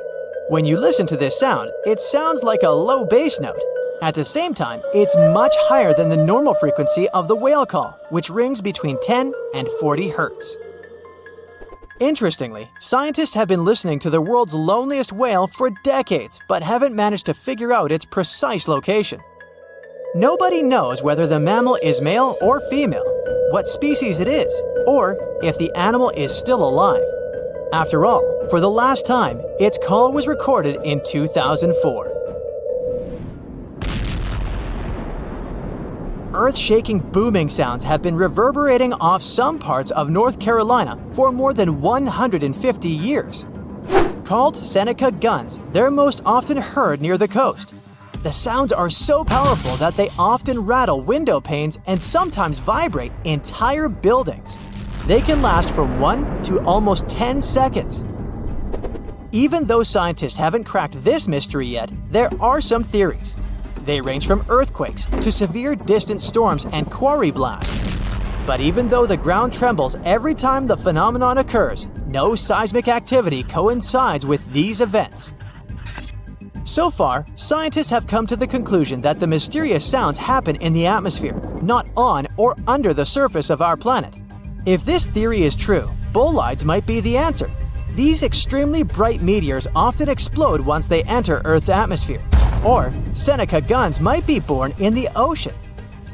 When you listen to this sound, it sounds like a low bass note. At the same time, it's much higher than the normal frequency of the whale call, which rings between 10 and 40 Hz. Interestingly, scientists have been listening to the world's loneliest whale for decades, but haven't managed to figure out its precise location. Nobody knows whether the mammal is male or female, what species it is, or if the animal is still alive. After all, for the last time, its call was recorded in 2004. Earth-shaking booming sounds have been reverberating off some parts of North Carolina for more than 150 years. Called Seneca guns, they're most often heard near the coast. The sounds are so powerful that they often rattle window panes and sometimes vibrate entire buildings. They can last from 1 to almost 10 seconds. Even though scientists haven't cracked this mystery yet, there are some theories. They range from earthquakes to severe distant storms and quarry blasts. But even though the ground trembles every time the phenomenon occurs, no seismic activity coincides with these events. So far, scientists have come to the conclusion that the mysterious sounds happen in the atmosphere, not on or under the surface of our planet. If this theory is true, bolides might be the answer. These extremely bright meteors often explode once they enter Earth's atmosphere. Or Seneca guns might be born in the ocean.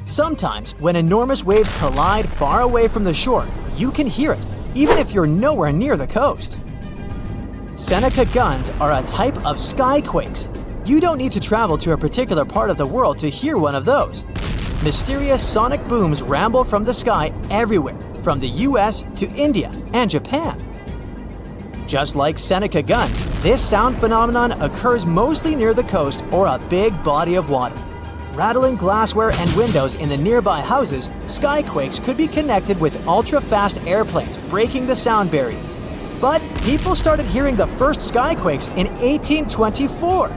Sometimes, when enormous waves collide far away from the shore, you can hear it, even if you're nowhere near the coast. Seneca guns are a type of skyquakes. You don't need to travel to a particular part of the world to hear one of those. Mysterious sonic booms ramble from the sky everywhere, from the US to India and Japan. Just like Seneca guns, this sound phenomenon occurs mostly near the coast or a big body of water. Rattling glassware and windows in the nearby houses, skyquakes could be connected with ultra-fast airplanes breaking the sound barrier. But people started hearing the first skyquakes in 1824.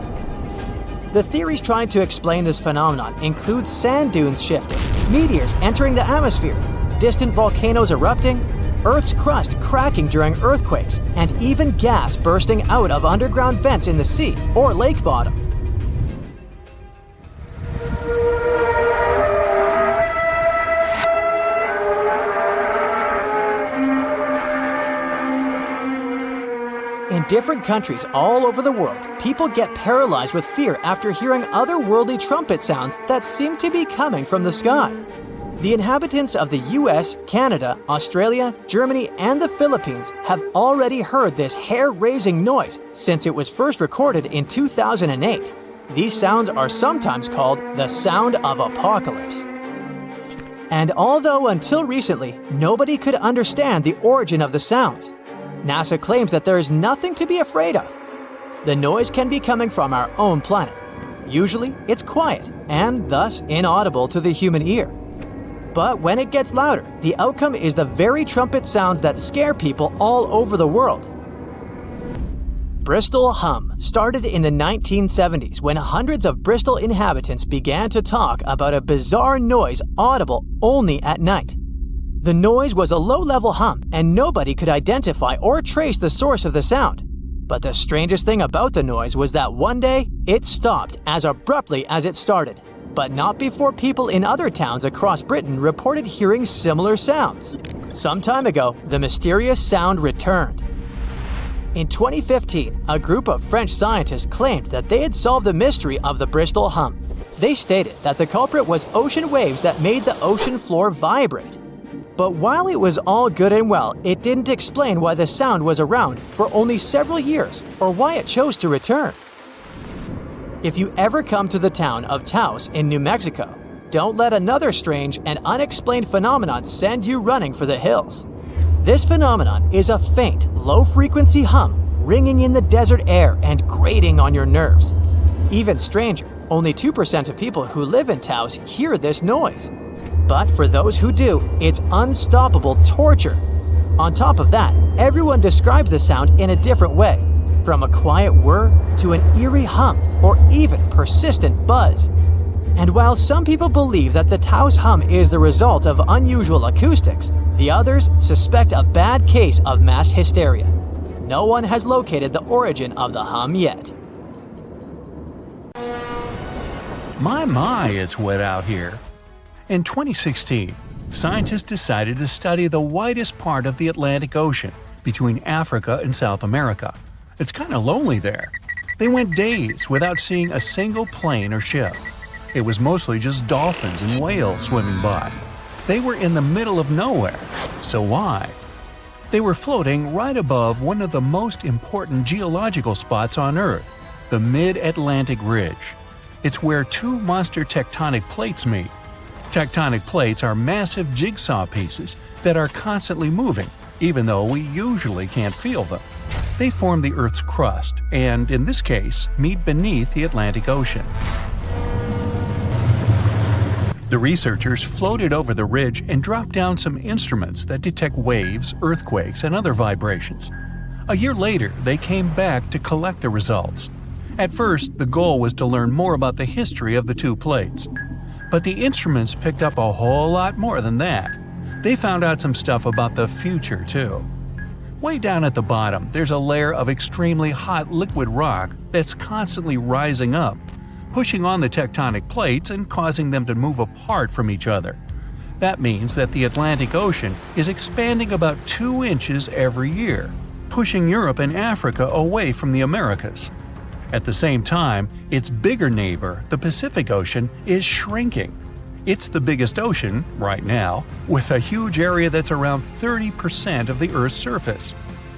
The theories trying to explain this phenomenon include sand dunes shifting, meteors entering the atmosphere, distant volcanoes erupting, Earth's crust cracking during earthquakes, and even gas bursting out of underground vents in the sea or lake bottom. In different countries all over the world, people get paralyzed with fear after hearing otherworldly trumpet sounds that seem to be coming from the sky. The inhabitants of the US, Canada, Australia, Germany, and the Philippines have already heard this hair-raising noise since it was first recorded in 2008. These sounds are sometimes called the sound of apocalypse. And although until recently nobody could understand the origin of the sounds, NASA claims that there is nothing to be afraid of. The noise can be coming from our own planet. Usually, it's quiet and thus inaudible to the human ear. But when it gets louder, the outcome is the very trumpet sounds that scare people all over the world. Bristol hum started in the 1970s when hundreds of Bristol inhabitants began to talk about a bizarre noise audible only at night. The noise was a low-level hum and nobody could identify or trace the source of the sound. But the strangest thing about the noise was that one day, it stopped as abruptly as it started. But not before people in other towns across Britain reported hearing similar sounds. Some time ago, the mysterious sound returned. In 2015, a group of French scientists claimed that they had solved the mystery of the Bristol hum. They stated that the culprit was ocean waves that made the ocean floor vibrate. But while it was all good and well, it didn't explain why the sound was around for only several years or why it chose to return. If you ever come to the town of Taos in New Mexico, don't let another strange and unexplained phenomenon send you running for the hills. This phenomenon is a faint, low-frequency hum ringing in the desert air and grating on your nerves. Even stranger, only 2% of people who live in Taos hear this noise. But for those who do, it's unstoppable torture. On top of that, everyone describes the sound in a different way, from a quiet whir to an eerie hum or even persistent buzz. And while some people believe that the Taos hum is the result of unusual acoustics, the others suspect a bad case of mass hysteria. No one has located the origin of the hum yet. My, it's wet out here. In 2016, scientists decided to study the widest part of the Atlantic Ocean between Africa and South America. It's kind of lonely there. They went days without seeing a single plane or ship. It was mostly just dolphins and whales swimming by. They were in the middle of nowhere. So why? They were floating right above one of the most important geological spots on Earth, the Mid-Atlantic Ridge. It's where two monster tectonic plates meet. Tectonic plates are massive jigsaw pieces that are constantly moving, even though we usually can't feel them. They form the Earth's crust and, in this case, meet beneath the Atlantic Ocean. The researchers floated over the ridge and dropped down some instruments that detect waves, earthquakes, and other vibrations. A year later, they came back to collect the results. At first, the goal was to learn more about the history of the two plates. But the instruments picked up a whole lot more than that. They found out some stuff about the future, too. Way down at the bottom, there's a layer of extremely hot liquid rock that's constantly rising up, pushing on the tectonic plates and causing them to move apart from each other. That means that the Atlantic Ocean is expanding about 2 inches every year, pushing Europe and Africa away from the Americas. At the same time, its bigger neighbor, the Pacific Ocean, is shrinking. It's the biggest ocean, right now, with a huge area that's around 30% of the Earth's surface.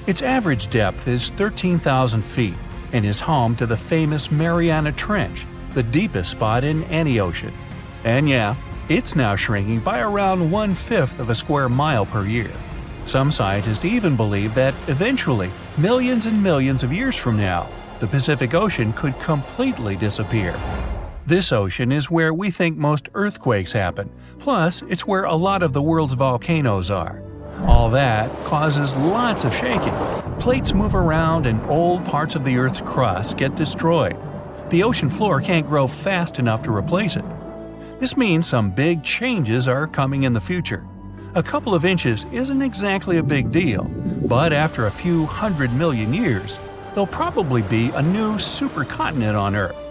Its average depth is 13,000 feet and is home to the famous Mariana Trench, the deepest spot in any ocean. And yeah, it's now shrinking by around 1/5 of a square mile per year. Some scientists even believe that eventually, millions and millions of years from now, the Pacific Ocean could completely disappear. This ocean is where we think most earthquakes happen, plus it's where a lot of the world's volcanoes are. All that causes lots of shaking. Plates move around and old parts of the Earth's crust get destroyed. The ocean floor can't grow fast enough to replace it. This means some big changes are coming in the future. A couple of inches isn't exactly a big deal, but after a few 100 million years, there'll probably be a new supercontinent on Earth.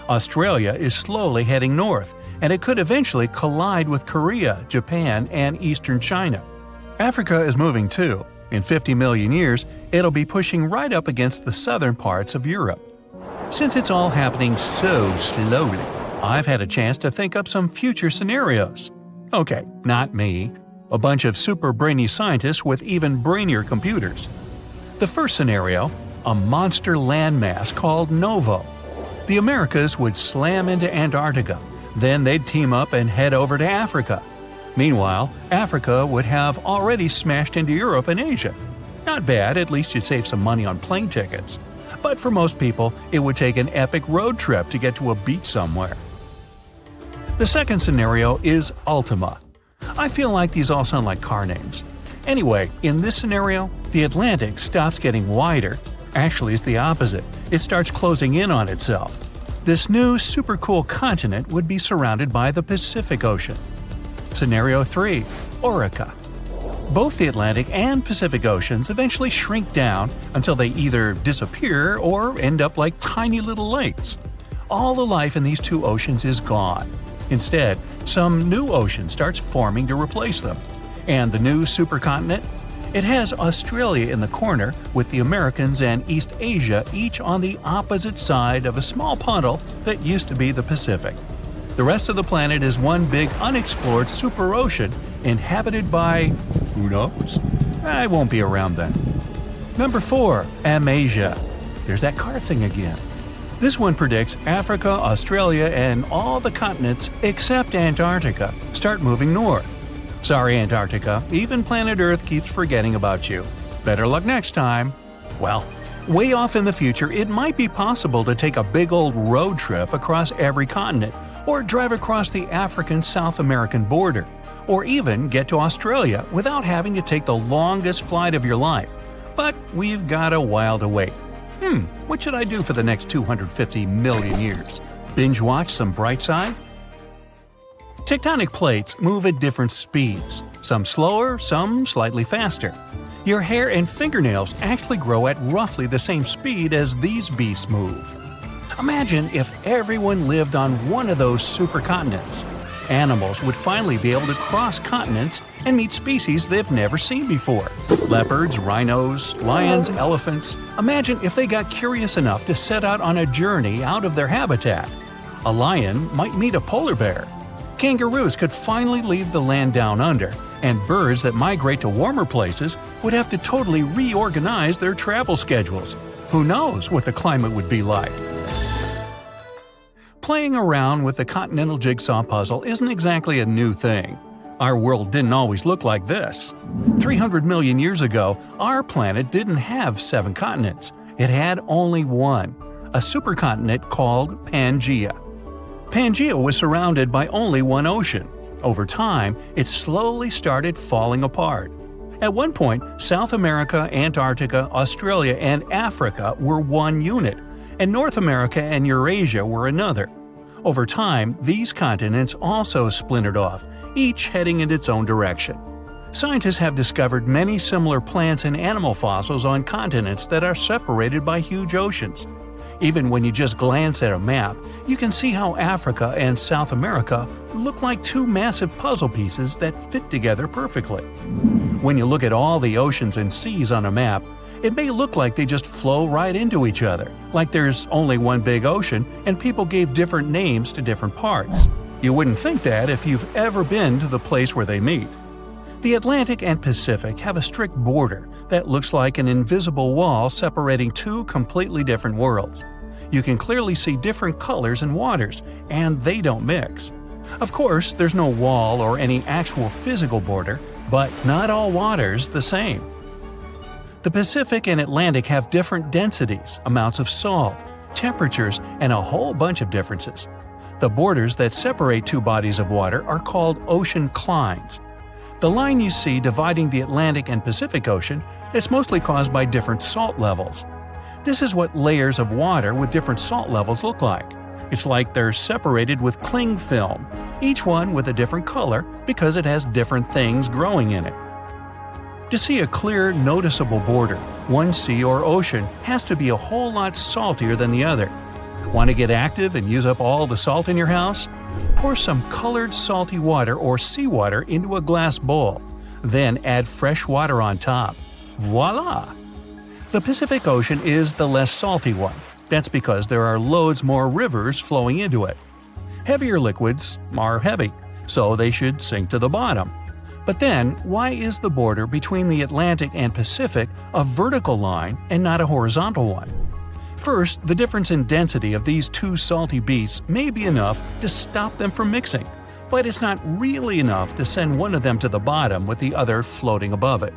Australia is slowly heading north, and it could eventually collide with Korea, Japan, and eastern China. Africa is moving too. In 50 million years, it'll be pushing right up against the southern parts of Europe. Since it's all happening so slowly, I've had a chance to think up some future scenarios. Okay, not me. A bunch of super brainy scientists with even brainier computers. The first scenario, a monster landmass called Novo. The Americas would slam into Antarctica, then they'd team up and head over to Africa. Meanwhile, Africa would have already smashed into Europe and Asia. Not bad, at least you'd save some money on plane tickets. But for most people, it would take an epic road trip to get to a beach somewhere. The second scenario is Ultima. I feel like these all sound like car names. Anyway, in this scenario, the Atlantic stops getting wider. Actually, it's the opposite. It starts closing in on itself. This new super cool continent would be surrounded by the Pacific Ocean. Scenario 3. Orica. Both the Atlantic and Pacific Oceans eventually shrink down until they either disappear or end up like tiny little lakes. All the life in these two oceans is gone. Instead, some new ocean starts forming to replace them. And the new supercontinent? It has Australia in the corner, with the Americas and East Asia each on the opposite side of a small puddle that used to be the Pacific. The rest of the planet is one big unexplored superocean inhabited by… who knows? I won't be around then. Number 4. Amasia. There's that car thing again. This one predicts Africa, Australia, and all the continents except Antarctica start moving north. Sorry, Antarctica, even planet Earth keeps forgetting about you. Better luck next time. Well, way off in the future, it might be possible to take a big old road trip across every continent, or drive across the African-South American border, or even get to Australia without having to take the longest flight of your life. But we've got a while to wait. What should I do for the next 250 million years? Binge watch some Brightside? Tectonic plates move at different speeds, some slower, some slightly faster. Your hair and fingernails actually grow at roughly the same speed as these beasts move. Imagine if everyone lived on one of those supercontinents. Animals would finally be able to cross continents and meet species they've never seen before. Leopards, rhinos, lions, elephants. Imagine if they got curious enough to set out on a journey out of their habitat. A lion might meet a polar bear. Kangaroos could finally leave the land down under, and birds that migrate to warmer places would have to totally reorganize their travel schedules. Who knows what the climate would be like? Playing around with the continental jigsaw puzzle isn't exactly a new thing. Our world didn't always look like this. 300 million years ago, our planet didn't have 7 continents. It had only one, a supercontinent called Pangaea. Pangaea was surrounded by only one ocean. Over time, it slowly started falling apart. At one point, South America, Antarctica, Australia, and Africa were one unit, and North America and Eurasia were another. Over time, these continents also splintered off, each heading in its own direction. Scientists have discovered many similar plants and animal fossils on continents that are separated by huge oceans. Even when you just glance at a map, you can see how Africa and South America look like two massive puzzle pieces that fit together perfectly. When you look at all the oceans and seas on a map, it may look like they just flow right into each other, like there's only one big ocean and people gave different names to different parts. You wouldn't think that if you've ever been to the place where they meet. The Atlantic and Pacific have a strict border that looks like an invisible wall separating two completely different worlds. You can clearly see different colors and waters, and they don't mix. Of course, there's no wall or any actual physical border, but not all water's the same. The Pacific and Atlantic have different densities, amounts of salt, temperatures, and a whole bunch of differences. The borders that separate two bodies of water are called ocean clines. The line you see dividing the Atlantic and Pacific Ocean is mostly caused by different salt levels. This is what layers of water with different salt levels look like. It's like they're separated with cling film, each one with a different color because it has different things growing in it. To see a clear, noticeable border, one sea or ocean has to be a whole lot saltier than the other. Want to get active and use up all the salt in your house? Pour some colored salty water or seawater into a glass bowl. Then add fresh water on top. Voila! The Pacific Ocean is the less salty one. That's because there are loads more rivers flowing into it. Heavier liquids are heavy, so they should sink to the bottom. But then, why is the border between the Atlantic and Pacific a vertical line and not a horizontal one? First, the difference in density of these two salty beasts may be enough to stop them from mixing. but it's not really enough to send one of them to the bottom with the other floating above it.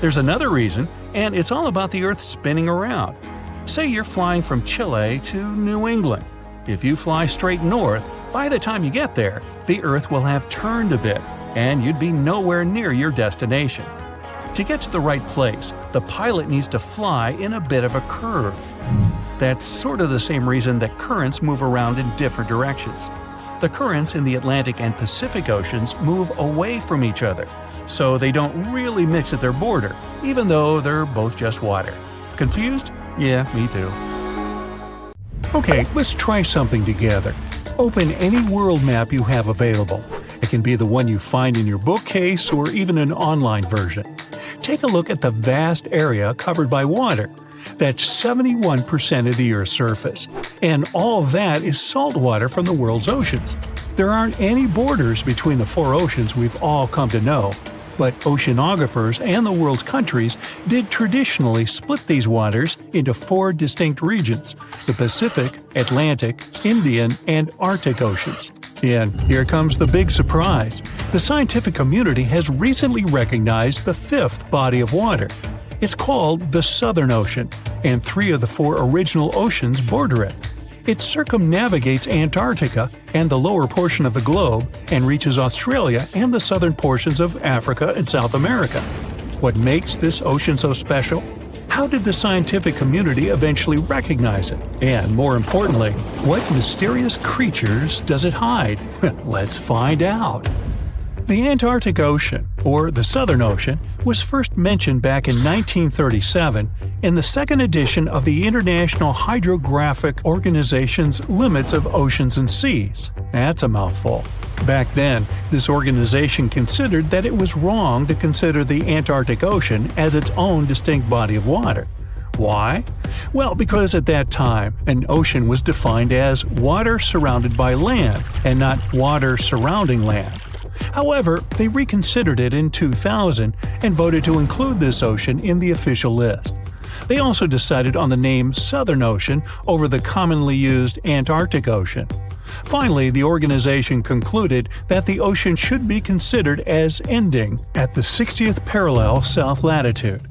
There's another reason, and it's all about the Earth spinning around. Say you're flying from Chile to New England. If you fly straight north, by the time you get there, the Earth will have turned a bit, and you'd be nowhere near your destination. To get to the right place, the pilot needs to fly in a bit of a curve. That's sort of the same reason that currents move around in different directions. The currents in the Atlantic and Pacific Oceans move away from each other, so they don't really mix at their border, even though they're both just water. Confused? Yeah, me too. Okay, let's try something together. Open any world map you have available. It can be the one you find in your bookcase or even an online version. Take a look at the vast area covered by water. That's 71% of the Earth's surface. And all of that is salt water from the world's oceans. There aren't any borders between the four oceans we've all come to know, but oceanographers and the world's countries did traditionally split these waters into four distinct regions: the Pacific, Atlantic, Indian, and Arctic Oceans. And here comes the big surprise. The scientific community has recently recognized the fifth body of water. It's called the Southern Ocean, and three of the four original oceans border it. It circumnavigates Antarctica and the lower portion of the globe and reaches Australia and the southern portions of Africa and South America. What makes this ocean so special? How did the scientific community eventually recognize it? And more importantly, what mysterious creatures does it hide? Let's find out. The Antarctic Ocean, or the Southern Ocean, was first mentioned back in 1937 in the second edition of the International Hydrographic Organization's Limits of Oceans and Seas. That's a mouthful. Back then, this organization considered that it was wrong to consider the Antarctic Ocean as its own distinct body of water. Why? Well, because at that time, an ocean was defined as water surrounded by land and not water surrounding land. However, they reconsidered it in 2000 and voted to include this ocean in the official list. They also decided on the name Southern Ocean over the commonly used Antarctic Ocean. Finally, the organization concluded that the ocean should be considered as ending at the 60th parallel south latitude.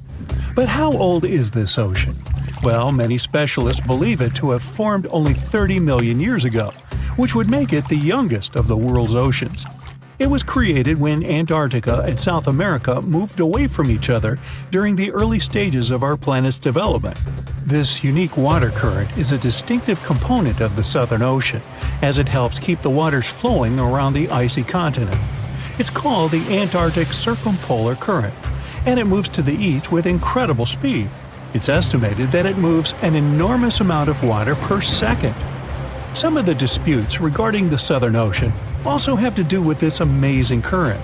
But how old is this ocean? Well, many specialists believe it to have formed only 30 million years ago, which would make it the youngest of the world's oceans. It was created when Antarctica and South America moved away from each other during the early stages of our planet's development. This unique water current is a distinctive component of the Southern Ocean, as it helps keep the waters flowing around the icy continent. It's called the Antarctic Circumpolar Current, and it moves to the east with incredible speed. It's estimated that it moves an enormous amount of water per second. Some of the disputes regarding the Southern Ocean also have to do with this amazing current.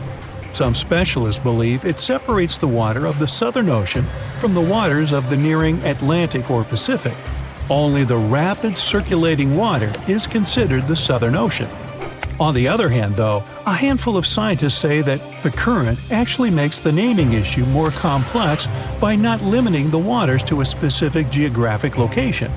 Some specialists believe it separates the water of the Southern Ocean from the waters of the nearing Atlantic or Pacific. Only the rapid circulating water is considered the Southern Ocean. On the other hand, though, a handful of scientists say that the current actually makes the naming issue more complex by not limiting the waters to a specific geographic location.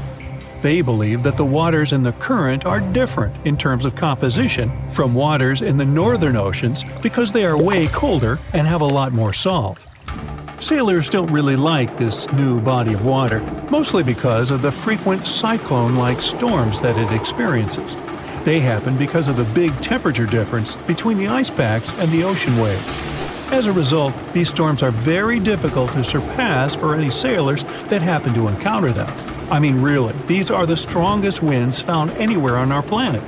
They believe that the waters in the current are different in terms of composition from waters in the northern oceans because they are way colder and have a lot more salt. Sailors don't really like this new body of water, mostly because of the frequent cyclone-like storms that it experiences. They happen because of the big temperature difference between the ice packs and the ocean waves. As a result, these storms are very difficult to surpass for any sailors that happen to encounter them. I mean, really, these are the strongest winds found anywhere on our planet.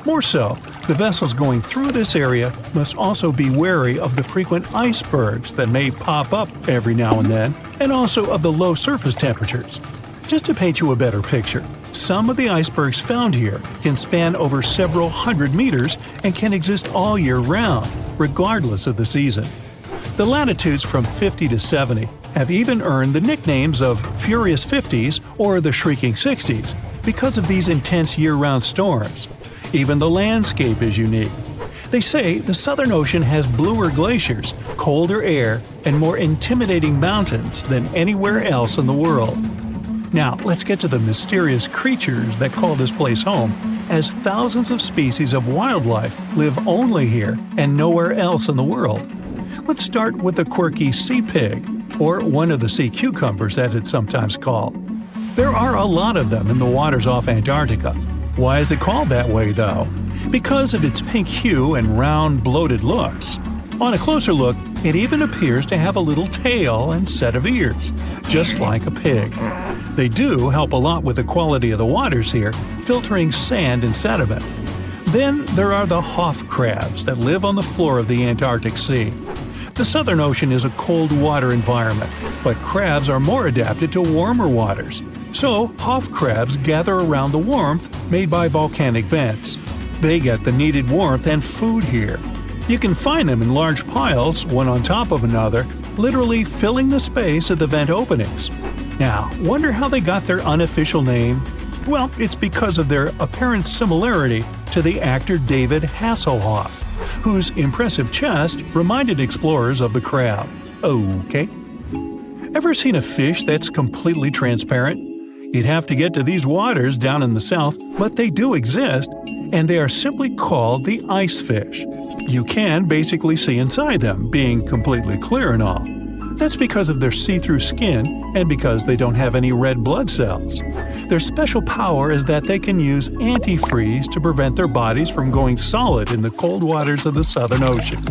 More so, the vessels going through this area must also be wary of the frequent icebergs that may pop up every now and then, and also of the low surface temperatures. Just to paint you a better picture, some of the icebergs found here can span over several hundred meters and can exist all year round, regardless of the season. The latitudes from 50 to 70 have even earned the nicknames of Furious 50s or the Shrieking 60s because of these intense year-round storms. Even the landscape is unique. They say the Southern Ocean has bluer glaciers, colder air, and more intimidating mountains than anywhere else in the world. Now, let's get to the mysterious creatures that call this place home. as thousands of species of wildlife live only here and nowhere else in the world. Let's start with the quirky sea pig, or one of the sea cucumbers as it's sometimes called. There are a lot of them in the waters off Antarctica. Why is it called that way, though? Because of its pink hue and round, bloated looks. On a closer look, it even appears to have a little tail and set of ears, just like a pig. They do help a lot with the quality of the waters here, filtering sand and sediment. Then there are the Hoff crabs that live on the floor of the Antarctic Sea. The Southern Ocean is a cold water environment, but crabs are more adapted to warmer waters. So, Hoff crabs gather around the warmth made by volcanic vents. They get the needed warmth and food here. You can find them in large piles, one on top of another, literally filling the space at the vent openings. Now, wonder how they got their unofficial name? Well, it's because of their apparent similarity to the actor David Hasselhoff, whose impressive chest reminded explorers of the crab. Okay. Ever seen a fish that's completely transparent? You'd have to get to these waters down in the south, but they do exist, and they are simply called the ice fish. You can basically see inside them, being completely clear and all. That's because of their see-through skin and because they don't have any red blood cells. Their special power is that they can use antifreeze to prevent their bodies from going solid in the cold waters of the Southern Ocean.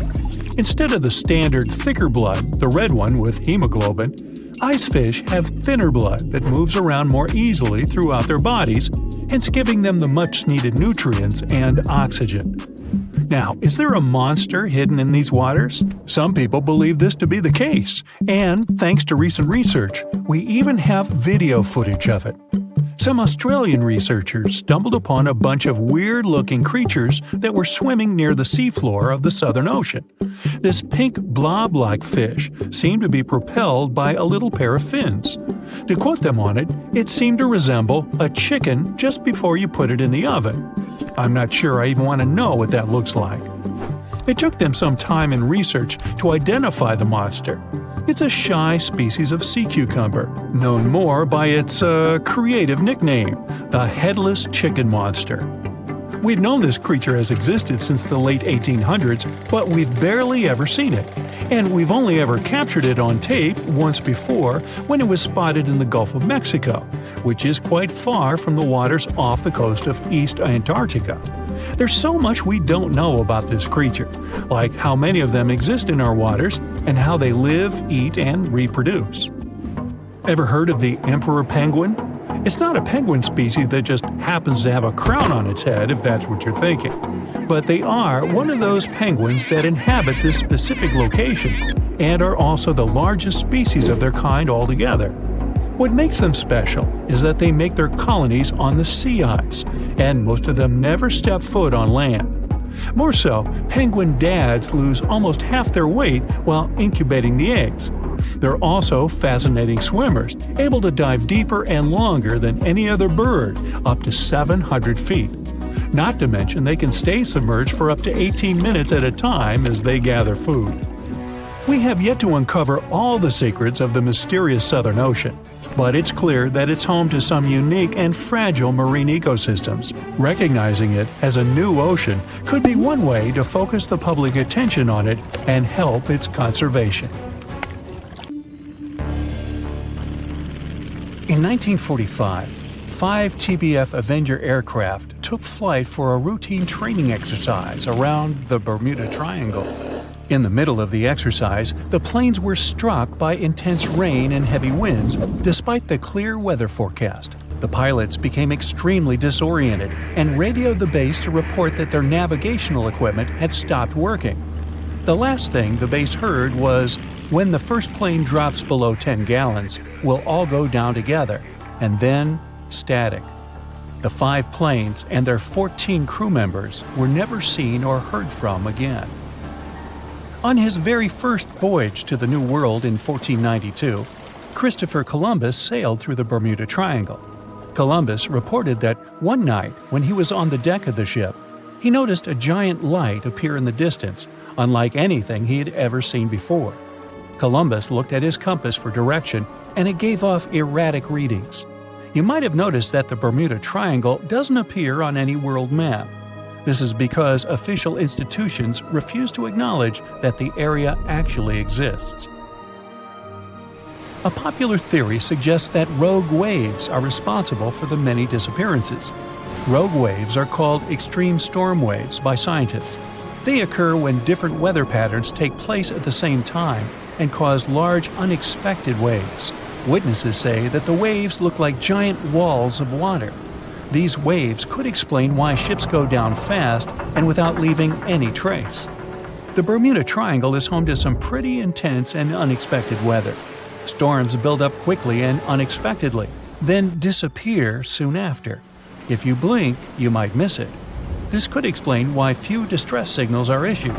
Instead of the standard thicker blood, the red one with hemoglobin, ice fish have thinner blood that moves around more easily throughout their bodies, hence giving them the much-needed nutrients and oxygen. Now, is there a monster hidden in these waters? Some people believe this to be the case, and thanks to recent research, we even have video footage of it. Some Australian researchers stumbled upon a bunch of weird-looking creatures that were swimming near the seafloor of the Southern Ocean. This pink blob-like fish seemed to be propelled by a little pair of fins. To quote them on it, it seemed to resemble a chicken just before you put it in the oven. I'm not sure I even want to know what that looks like. It took them some time and research to identify the monster. It's a shy species of sea cucumber, known more by its creative nickname, the headless chicken monster. We've known this creature has existed since the late 1800s, but we've barely ever seen it. And we've only ever captured it on tape once before when it was spotted in the Gulf of Mexico, which is quite far from the waters off the coast of East Antarctica. There's so much we don't know about this creature, like how many of them exist in our waters and how they live, eat, and reproduce. Ever heard of the emperor penguin? It's not a penguin species that just happens to have a crown on its head, if that's what you're thinking. But they are one of those penguins that inhabit this specific location and are also the largest species of their kind altogether. What makes them special is that they make their colonies on the sea ice, and most of them never step foot on land. More so, penguin dads lose almost half their weight while incubating the eggs. They're also fascinating swimmers, able to dive deeper and longer than any other bird, up to 700 feet. Not to mention they can stay submerged for up to 18 minutes at a time as they gather food. We have yet to uncover all the secrets of the mysterious Southern Ocean, but it's clear that it's home to some unique and fragile marine ecosystems. Recognizing it as a new ocean could be one way to focus the public attention on it and help its conservation. In 1945, 5 TBF Avenger aircraft took flight for a routine training exercise around the Bermuda Triangle. In the middle of the exercise, the planes were struck by intense rain and heavy winds, despite the clear weather forecast. The pilots became extremely disoriented and radioed the base to report that their navigational equipment had stopped working. The last thing the base heard was, "When the first plane drops below 10 gallons, we'll all go down together," and then static. The 5 planes and their 14 crew members were never seen or heard from again. On his very first voyage to the New World in 1492, Christopher Columbus sailed through the Bermuda Triangle. Columbus reported that one night when he was on the deck of the ship, he noticed a giant light appear in the distance, unlike anything he had ever seen before. Columbus looked at his compass for direction, and it gave off erratic readings. You might have noticed that the Bermuda Triangle doesn't appear on any world map. This is because official institutions refuse to acknowledge that the area actually exists. A popular theory suggests that rogue waves are responsible for the many disappearances. Rogue waves are called extreme storm waves by scientists. They occur when different weather patterns take place at the same time and cause large unexpected waves. Witnesses say that the waves look like giant walls of water. These waves could explain why ships go down fast and without leaving any trace. The Bermuda Triangle is home to some pretty intense and unexpected weather. Storms build up quickly and unexpectedly, then disappear soon after. If you blink, you might miss it. This could explain why few distress signals are issued.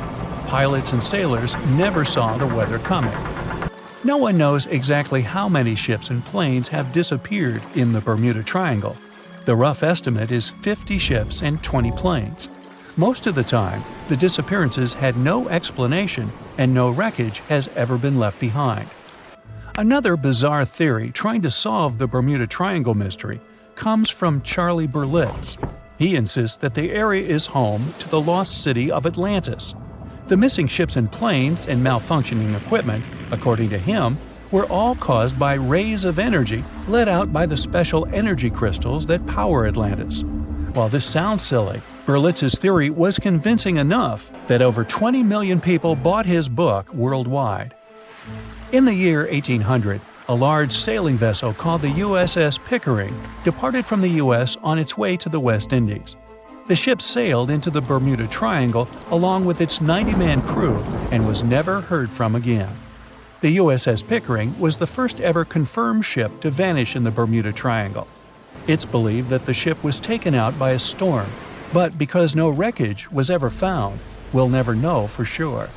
Pilots and sailors never saw the weather coming. No one knows exactly how many ships and planes have disappeared in the Bermuda Triangle. The rough estimate is 50 ships and 20 planes. Most of the time, the disappearances had no explanation and no wreckage has ever been left behind. Another bizarre theory trying to solve the Bermuda Triangle mystery comes from Charlie Berlitz. He insists that the area is home to the lost city of Atlantis. The missing ships and planes and malfunctioning equipment, according to him, were all caused by rays of energy let out by the special energy crystals that power Atlantis. While this sounds silly, Berlitz's theory was convincing enough that over 20 million people bought his book worldwide. In the year 1800, a large sailing vessel called the USS Pickering departed from the U.S. on its way to the West Indies. The ship sailed into the Bermuda Triangle along with its 90-man crew and was never heard from again. The USS Pickering was the first ever confirmed ship to vanish in the Bermuda Triangle. It's believed that the ship was taken out by a storm, but because no wreckage was ever found, we'll never know for sure.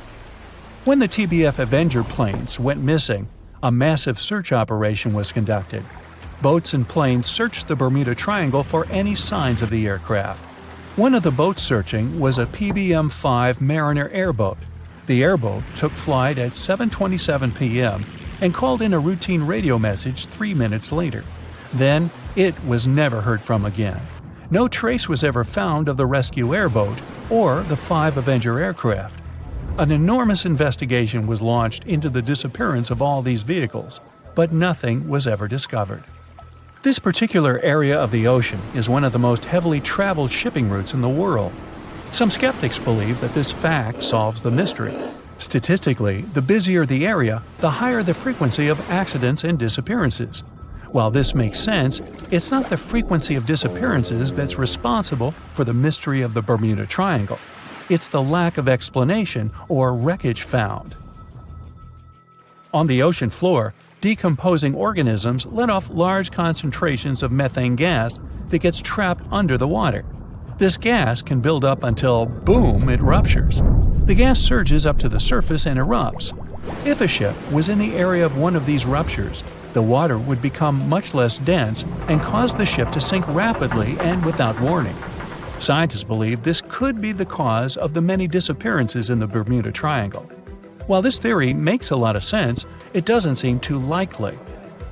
When the TBF Avenger planes went missing, a massive search operation was conducted. Boats and planes searched the Bermuda Triangle for any signs of the aircraft. One of the boats searching was a PBM-5 Mariner airboat. The airboat took flight at 7:27 p.m. and called in a routine radio message 3 minutes later. Then, it was never heard from again. No trace was ever found of the rescue airboat or the 5 Avenger aircraft. An enormous investigation was launched into the disappearance of all these vehicles, but nothing was ever discovered. This particular area of the ocean is one of the most heavily traveled shipping routes in the world. Some skeptics believe that this fact solves the mystery. Statistically, the busier the area, the higher the frequency of accidents and disappearances. While this makes sense, it's not the frequency of disappearances that's responsible for the mystery of the Bermuda Triangle. It's the lack of explanation or wreckage found. On the ocean floor, decomposing organisms let off large concentrations of methane gas that gets trapped under the water. This gas can build up until, boom, it ruptures. The gas surges up to the surface and erupts. If a ship was in the area of one of these ruptures, the water would become much less dense and cause the ship to sink rapidly and without warning. Scientists believe this could be the cause of the many disappearances in the Bermuda Triangle. While this theory makes a lot of sense, it doesn't seem too likely.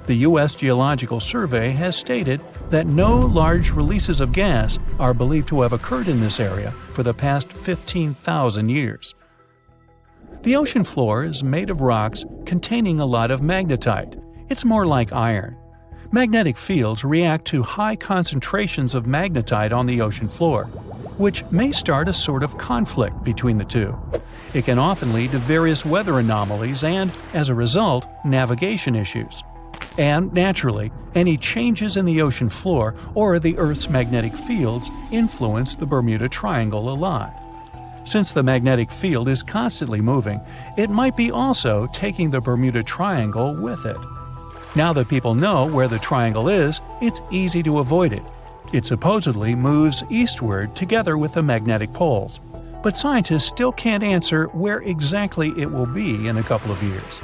The U.S. Geological Survey has stated that no large releases of gas are believed to have occurred in this area for the past 15,000 years. The ocean floor is made of rocks containing a lot of magnetite. It's more like iron. Magnetic fields react to high concentrations of magnetite on the ocean floor, which may start a sort of conflict between the two. It can often lead to various weather anomalies and, as a result, navigation issues. And, naturally, any changes in the ocean floor or the Earth's magnetic fields influence the Bermuda Triangle a lot. Since the magnetic field is constantly moving, it might be also taking the Bermuda Triangle with it. Now that people know where the triangle is, it's easy to avoid it. It supposedly moves eastward together with the magnetic poles, but scientists still can't answer where exactly it will be in a couple of years.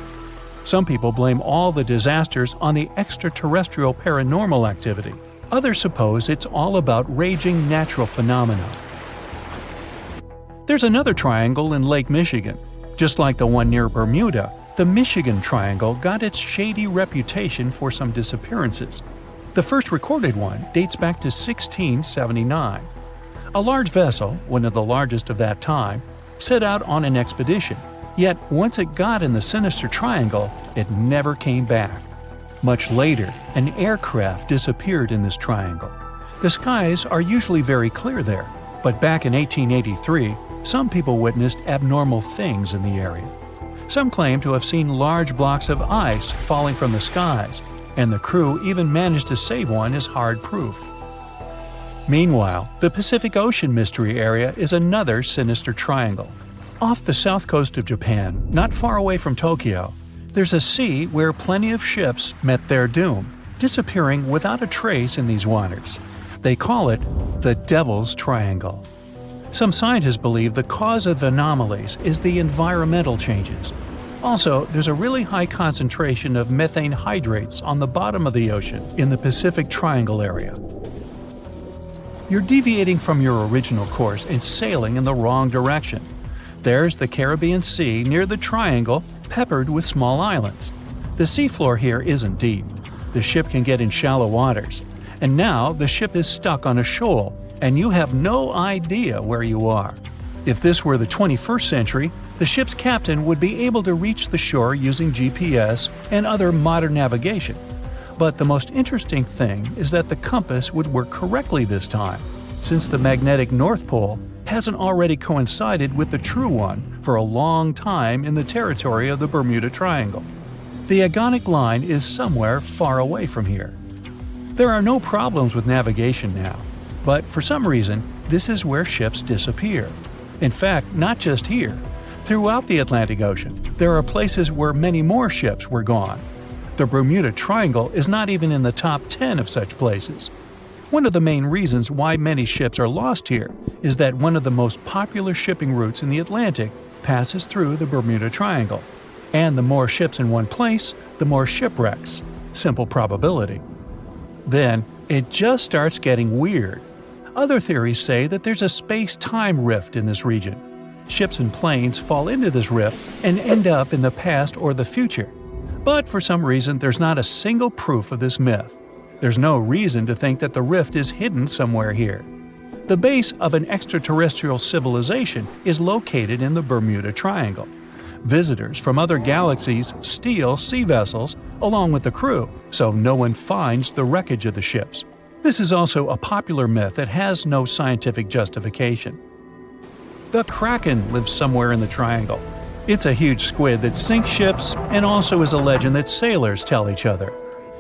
Some people blame all the disasters on the extraterrestrial paranormal activity. Others suppose it's all about raging natural phenomena. There's another triangle in Lake Michigan. Just like the one near Bermuda, the Michigan Triangle got its shady reputation for some disappearances. The first recorded one dates back to 1679. A large vessel, one of the largest of that time, set out on an expedition, yet once it got in the sinister triangle, it never came back. Much later, an aircraft disappeared in this triangle. The skies are usually very clear there, but back in 1883, some people witnessed abnormal things in the area. Some claim to have seen large blocks of ice falling from the skies, and the crew even managed to save one as hard proof. Meanwhile, the Pacific Ocean Mystery Area is another sinister triangle. Off the south coast of Japan, not far away from Tokyo, there's a sea where plenty of ships met their doom, disappearing without a trace in these waters. They call it the Devil's Triangle. Some scientists believe the cause of anomalies is the environmental changes. Also, there's a really high concentration of methane hydrates on the bottom of the ocean in the Pacific Triangle area. You're deviating from your original course and sailing in the wrong direction. There's the Caribbean Sea near the triangle, peppered with small islands. The seafloor here isn't deep. The ship can get in shallow waters. And now the ship is stuck on a shoal, and you have no idea where you are. If this were the 21st century, the ship's captain would be able to reach the shore using GPS and other modern navigation. But the most interesting thing is that the compass would work correctly this time, since the magnetic North Pole hasn't already coincided with the true one for a long time in the territory of the Bermuda Triangle. The agonic line is somewhere far away from here. There are no problems with navigation now, but for some reason, this is where ships disappear. In fact, not just here. Throughout the Atlantic Ocean, there are places where many more ships were gone. The Bermuda Triangle is not even in the top 10 of such places. One of the main reasons why many ships are lost here is that one of the most popular shipping routes in the Atlantic passes through the Bermuda Triangle. And the more ships in one place, the more shipwrecks. Simple probability. Then, it just starts getting weird. Other theories say that there's a space-time rift in this region. Ships and planes fall into this rift and end up in the past or the future. But for some reason, there's not a single proof of this myth. There's no reason to think that the rift is hidden somewhere here. The base of an extraterrestrial civilization is located in the Bermuda Triangle. Visitors from other galaxies steal sea vessels along with the crew, so no one finds the wreckage of the ships. This is also a popular myth that has no scientific justification. The Kraken lives somewhere in the triangle. It's a huge squid that sinks ships and also is a legend that sailors tell each other.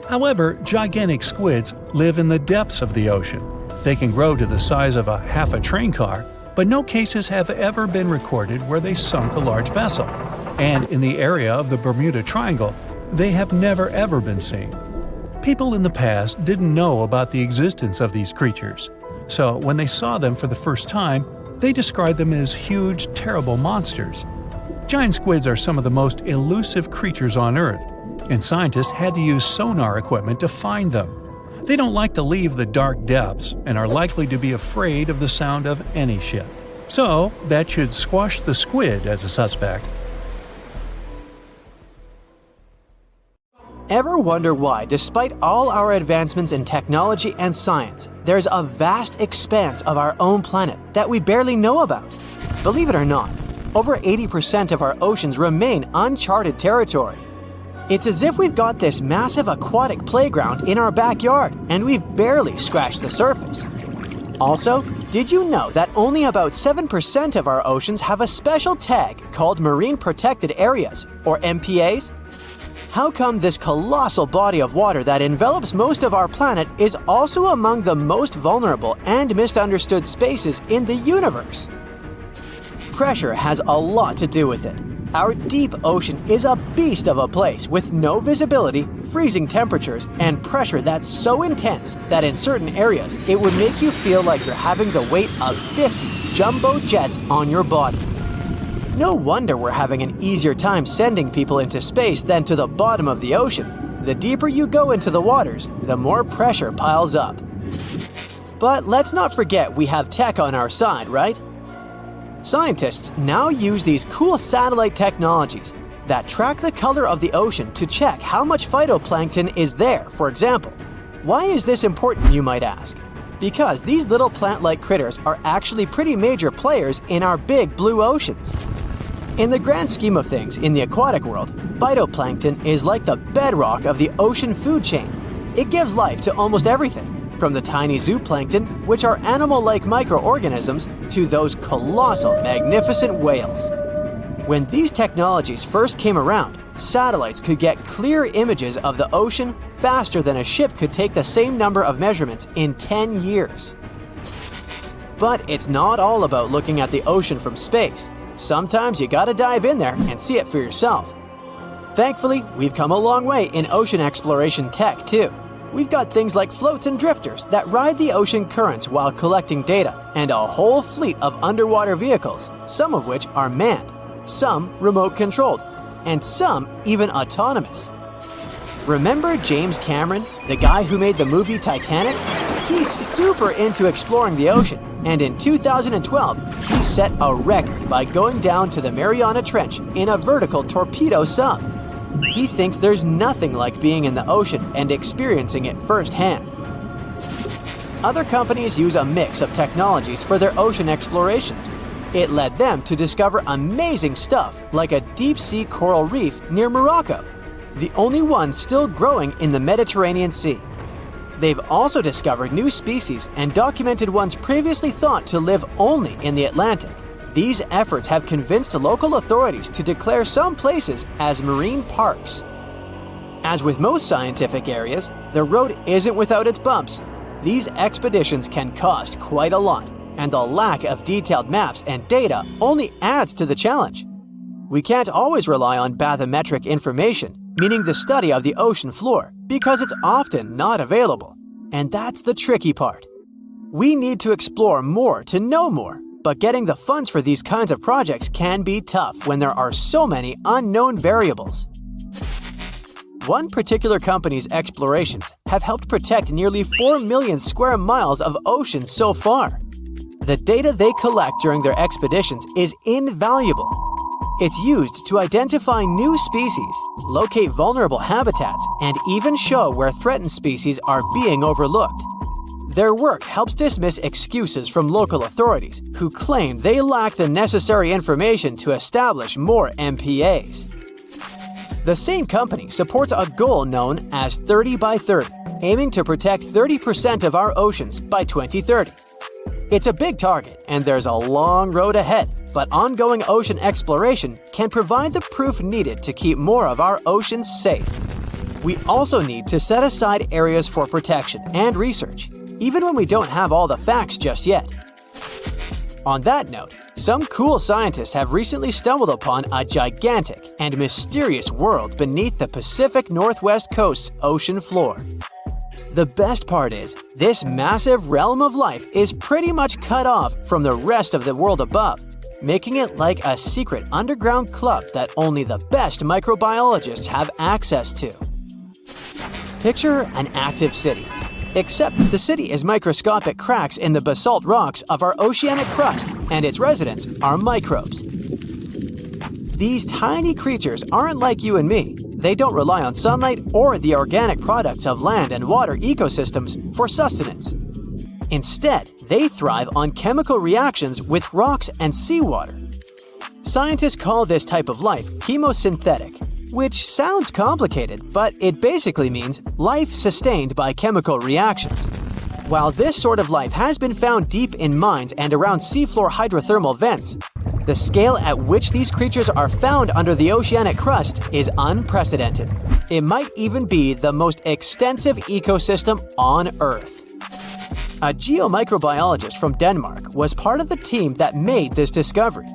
However, gigantic squids live in the depths of the ocean. They can grow to the size of half a train car, but no cases have ever been recorded where they sunk a large vessel. And in the area of the Bermuda Triangle, they have never ever been seen. People in the past didn't know about the existence of these creatures, so when they saw them for the first time, they described them as huge, terrible monsters. Giant squids are some of the most elusive creatures on Earth, and scientists had to use sonar equipment to find them. They don't like to leave the dark depths and are likely to be afraid of the sound of any ship. So, that should squash the squid as a suspect. Ever wonder why, despite all our advancements in technology and science, there's a vast expanse of our own planet that we barely know about? Believe it or not, over 80% of our oceans remain uncharted territory. It's as if we've got this massive aquatic playground in our backyard, and we've barely scratched the surface. Also, did you know that only about 7% of our oceans have a special tag called Marine Protected Areas, or MPAs? How come this colossal body of water that envelops most of our planet is also among the most vulnerable and misunderstood spaces in the universe? Pressure has a lot to do with it. Our deep ocean is a beast of a place with no visibility, freezing temperatures, and pressure that's so intense that in certain areas it would make you feel like you're having the weight of 50 jumbo jets on your body. No wonder we're having an easier time sending people into space than to the bottom of the ocean. The deeper you go into the waters, the more pressure piles up. But let's not forget we have tech on our side, right? Scientists now use these cool satellite technologies that track the color of the ocean to check how much phytoplankton is there, for example. Why is this important, you might ask? Because these little plant-like critters are actually pretty major players in our big blue oceans. In the grand scheme of things in the aquatic world, phytoplankton is like the bedrock of the ocean food chain. It gives life to almost everything, from the tiny zooplankton, which are animal-like microorganisms, to those colossal, magnificent whales. When these technologies first came around, satellites could get clear images of the ocean faster than a ship could take the same number of measurements in 10 years. But it's not all about looking at the ocean from space. Sometimes you gotta dive in there and see it for yourself. Thankfully, we've come a long way in ocean exploration tech too. We've got things like floats and drifters that ride the ocean currents while collecting data, and a whole fleet of underwater vehicles, some of which are manned, some remote-controlled, and some even autonomous. Remember James Cameron, the guy who made the movie Titanic? He's super into exploring the ocean, and in 2012, he set a record by going down to the Mariana Trench in a vertical torpedo sub. He thinks there's nothing like being in the ocean and experiencing it firsthand. Other companies use a mix of technologies for their ocean explorations. It led them to discover amazing stuff like a deep-sea coral reef near Morocco, the only one still growing in the Mediterranean Sea. They've also discovered new species and documented ones previously thought to live only in the Atlantic. These efforts have convinced local authorities to declare some places as marine parks. As with most scientific areas, the road isn't without its bumps. These expeditions can cost quite a lot, and the lack of detailed maps and data only adds to the challenge. We can't always rely on bathymetric information, meaning the study of the ocean floor, because it's often not available. And that's the tricky part. We need to explore more to know more, but getting the funds for these kinds of projects can be tough when there are so many unknown variables. One particular company's explorations have helped protect nearly 4 million square miles of ocean so far. The data they collect during their expeditions is invaluable. It's used to identify new species, locate vulnerable habitats, and even show where threatened species are being overlooked. Their work helps dismiss excuses from local authorities who claim they lack the necessary information to establish more MPAs. The same company supports a goal known as 30 by 30, aiming to protect 30% of our oceans by 2030. It's a big target, and there's a long road ahead, but ongoing ocean exploration can provide the proof needed to keep more of our oceans safe. We also need to set aside areas for protection and research, even when we don't have all the facts just yet. On that note, some cool scientists have recently stumbled upon a gigantic and mysterious world beneath the Pacific Northwest coast's ocean floor. The best part is, this massive realm of life is pretty much cut off from the rest of the world above, making it like a secret underground club that only the best microbiologists have access to. Picture an active city, except the city is microscopic cracks in the basalt rocks of our oceanic crust, and its residents are microbes. These tiny creatures aren't like you and me. They don't rely on sunlight or the organic products of land and water ecosystems for sustenance. Instead, they thrive on chemical reactions with rocks and seawater. Scientists call this type of life chemosynthetic, which sounds complicated, but it basically means life sustained by chemical reactions. While this sort of life has been found deep in mines and around seafloor hydrothermal vents, the scale at which these creatures are found under the oceanic crust is unprecedented. It might even be the most extensive ecosystem on Earth. A geomicrobiologist from Denmark was part of the team that made this discovery.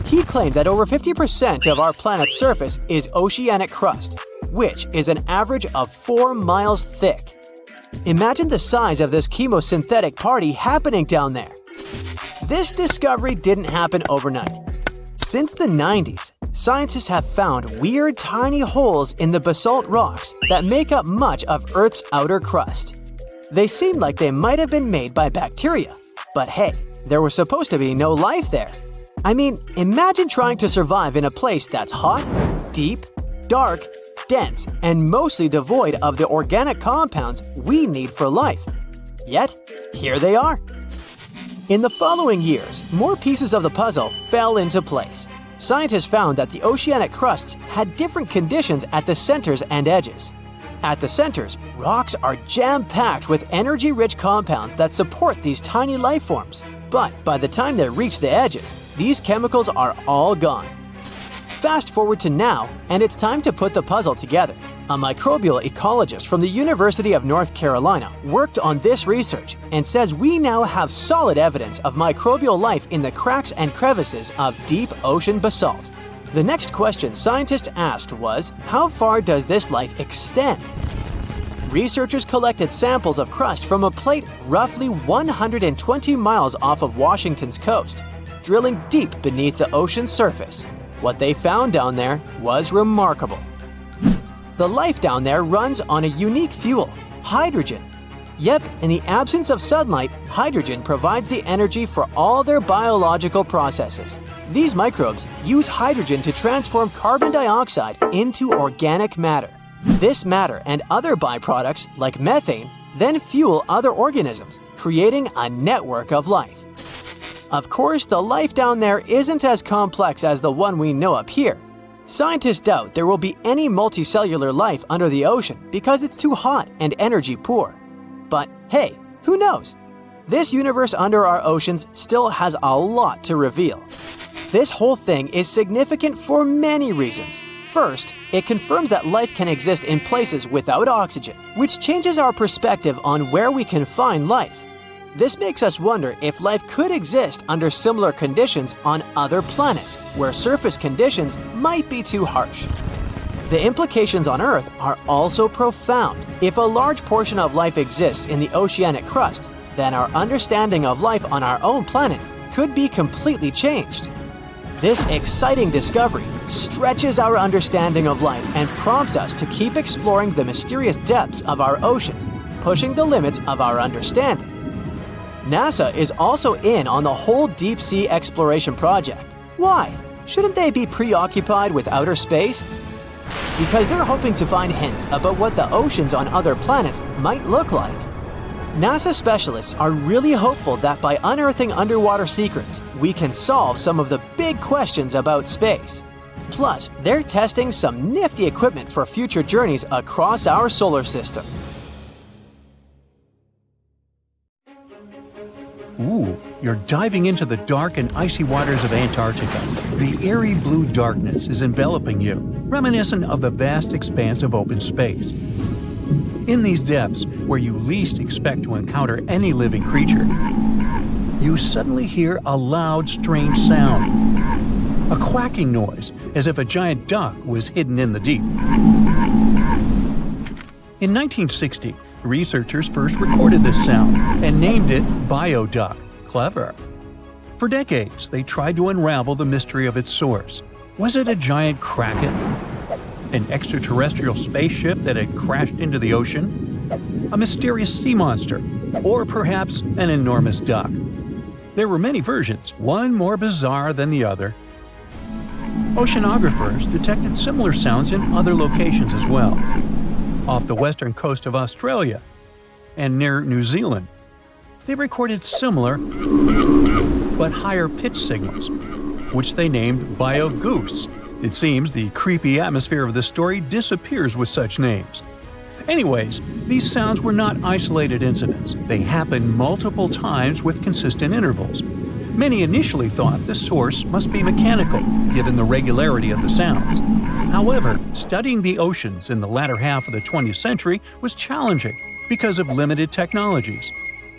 He claimed that over 50% of our planet's surface is oceanic crust, which is an average of 4 miles thick. Imagine the size of this chemosynthetic party happening down there. This discovery didn't happen overnight. Since the 90s, scientists have found weird tiny holes in the basalt rocks that make up much of Earth's outer crust. They seem like they might have been made by bacteria, but hey, there was supposed to be no life there. I mean, imagine trying to survive in a place that's hot, deep, dark, dense and mostly devoid of the organic compounds we need for life. Yet, here they are. In the following years, more pieces of the puzzle fell into place. Scientists found that the oceanic crusts had different conditions at the centers and edges. At the centers, rocks are jam-packed with energy-rich compounds that support these tiny life forms. But by the time they reach the edges, these chemicals are all gone. Fast forward to now, and it's time to put the puzzle together. A microbial ecologist from the University of North Carolina worked on this research and says we now have solid evidence of microbial life in the cracks and crevices of deep ocean basalt. The next question scientists asked was, how far does this life extend? Researchers collected samples of crust from a plate roughly 120 miles off of Washington's coast, drilling deep beneath the ocean's surface. What they found down there was remarkable. The life down there runs on a unique fuel, hydrogen. Yep, in the absence of sunlight, hydrogen provides the energy for all their biological processes. These microbes use hydrogen to transform carbon dioxide into organic matter. This matter and other byproducts, like methane, then fuel other organisms, creating a network of life. Of course, the life down there isn't as complex as the one we know up here. Scientists doubt there will be any multicellular life under the ocean because it's too hot and energy poor. But hey, who knows? This universe under our oceans still has a lot to reveal. This whole thing is significant for many reasons. First, it confirms that life can exist in places without oxygen, which changes our perspective on where we can find life. This makes us wonder if life could exist under similar conditions on other planets, where surface conditions might be too harsh. The implications on Earth are also profound. If a large portion of life exists in the oceanic crust, then our understanding of life on our own planet could be completely changed. This exciting discovery stretches our understanding of life and prompts us to keep exploring the mysterious depths of our oceans, pushing the limits of our understanding. NASA is also in on the whole deep sea exploration project. Why? Shouldn't they be preoccupied with outer space? Because they're hoping to find hints about what the oceans on other planets might look like. NASA specialists are really hopeful that by unearthing underwater secrets, we can solve some of the big questions about space. Plus, they're testing some nifty equipment for future journeys across our solar system. Ooh, you're diving into the dark and icy waters of Antarctica. The eerie blue darkness is enveloping you, reminiscent of the vast expanse of open space. In these depths, where you least expect to encounter any living creature, you suddenly hear a loud, strange sound. A quacking noise, as if a giant duck was hidden in the deep. In 1960, researchers first recorded this sound and named it bioduck. Clever. For decades, they tried to unravel the mystery of its source. Was it a giant kraken? An extraterrestrial spaceship that had crashed into the ocean? A mysterious sea monster? Or perhaps an enormous duck? There were many versions, one more bizarre than the other. Oceanographers detected similar sounds in other locations as well. Off the western coast of Australia and near New Zealand, they recorded similar but higher pitch signals, which they named bio-goose. It seems the creepy atmosphere of the story disappears with such names. Anyways, these sounds were not isolated incidents. They happened multiple times with consistent intervals. Many initially thought the source must be mechanical, given the regularity of the sounds. However, studying the oceans in the latter half of the 20th century was challenging because of limited technologies.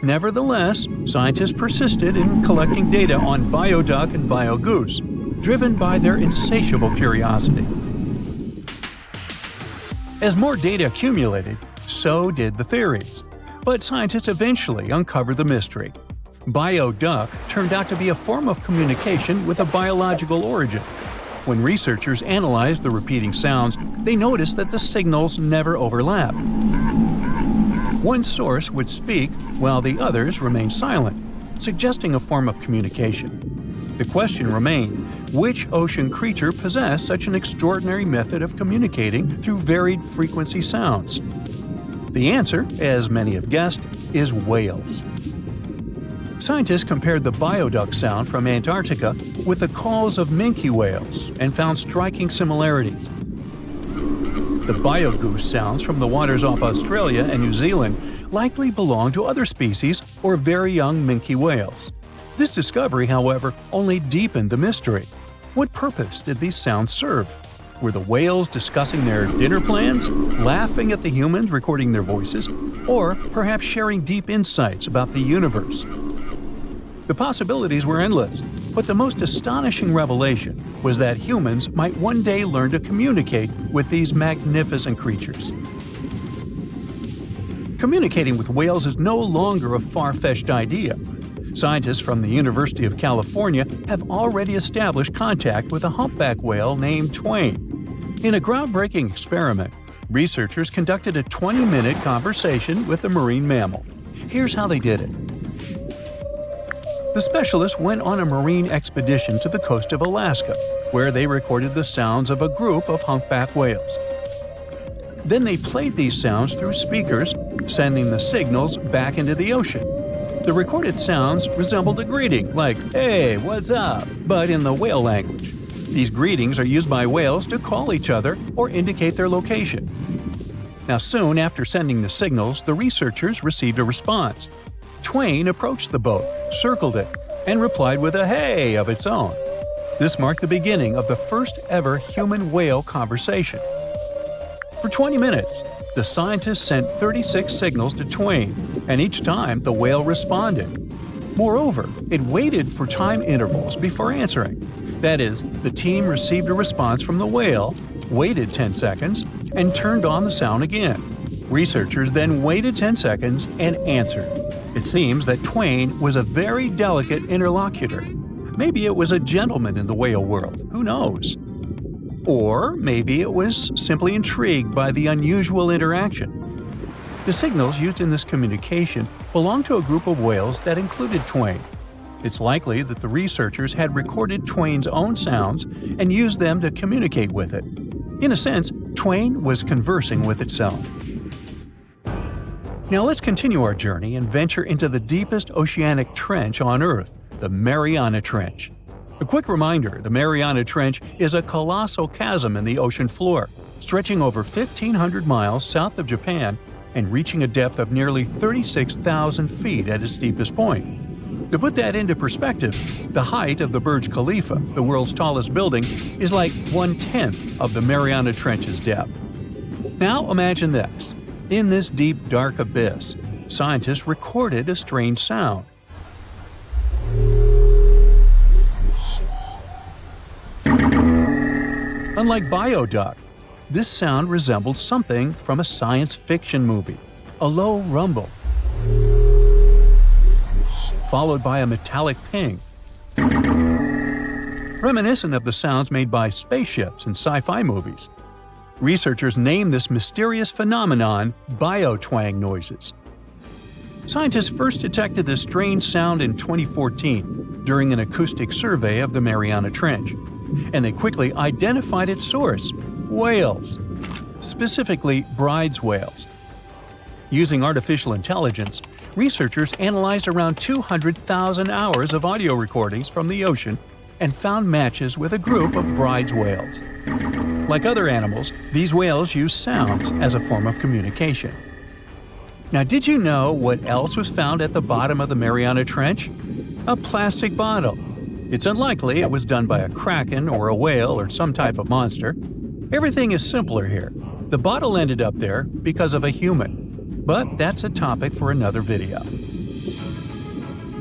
Nevertheless, scientists persisted in collecting data on bioduck and biogoose, driven by their insatiable curiosity. As more data accumulated, so did the theories. But scientists eventually uncovered the mystery. Bioduck turned out to be a form of communication with a biological origin. When researchers analyzed the repeating sounds, they noticed that the signals never overlapped. One source would speak while the others remained silent, suggesting a form of communication. The question remained, which ocean creature possessed such an extraordinary method of communicating through varied frequency sounds? The answer, as many have guessed, is whales. Scientists compared the bioduck sound from Antarctica with the calls of minke whales and found striking similarities. The biogoose sounds from the waters off Australia and New Zealand likely belong to other species or very young minke whales. This discovery, however, only deepened the mystery. What purpose did these sounds serve? Were the whales discussing their dinner plans, laughing at the humans recording their voices, or perhaps sharing deep insights about the universe? The possibilities were endless, but the most astonishing revelation was that humans might one day learn to communicate with these magnificent creatures. Communicating with whales is no longer a far-fetched idea. Scientists from the University of California have already established contact with a humpback whale named Twain. In a groundbreaking experiment, researchers conducted a 20-minute conversation with the marine mammal. Here's how they did it. The specialists went on a marine expedition to the coast of Alaska, where they recorded the sounds of a group of humpback whales. Then they played these sounds through speakers, sending the signals back into the ocean. The recorded sounds resembled a greeting, like, "Hey, what's up?" but in the whale language. These greetings are used by whales to call each other or indicate their location. Now, soon after sending the signals, the researchers received a response. Twain approached the boat, circled it, and replied with a "hey" of its own. This marked the beginning of the first ever human-whale conversation. For 20 minutes, the scientists sent 36 signals to Twain, and each time the whale responded. Moreover, it waited for time intervals before answering. That is, the team received a response from the whale, waited 10 seconds, and turned on the sound again. Researchers then waited 10 seconds and answered. It seems that Twain was a very delicate interlocutor. Maybe it was a gentleman in the whale world, who knows? Or maybe it was simply intrigued by the unusual interaction. The signals used in this communication belonged to a group of whales that included Twain. It's likely that the researchers had recorded Twain's own sounds and used them to communicate with it. In a sense, Twain was conversing with itself. Now let's continue our journey and venture into the deepest oceanic trench on Earth, the Mariana Trench. A quick reminder, the Mariana Trench is a colossal chasm in the ocean floor, stretching over 1,500 miles south of Japan and reaching a depth of nearly 36,000 feet at its deepest point. To put that into perspective, the height of the Burj Khalifa, the world's tallest building, is like 1/10 of the Mariana Trench's depth. Now imagine this. In this deep, dark abyss, scientists recorded a strange sound. Unlike bioduck, this sound resembled something from a science fiction movie, a low rumble, followed by a metallic ping, reminiscent of the sounds made by spaceships in sci-fi movies. Researchers named this mysterious phenomenon biotwang noises. Scientists first detected this strange sound in 2014 during an acoustic survey of the Mariana Trench, and they quickly identified its source: whales, specifically Bride's whales. Using artificial intelligence, researchers analyzed around 200,000 hours of audio recordings from the ocean and found matches with a group of Bride's whales. Like other animals, these whales use sounds as a form of communication. Now, did you know what else was found at the bottom of the Mariana Trench? A plastic bottle. It's unlikely it was done by a kraken or a whale or some type of monster. Everything is simpler here. The bottle ended up there because of a human. But that's a topic for another video.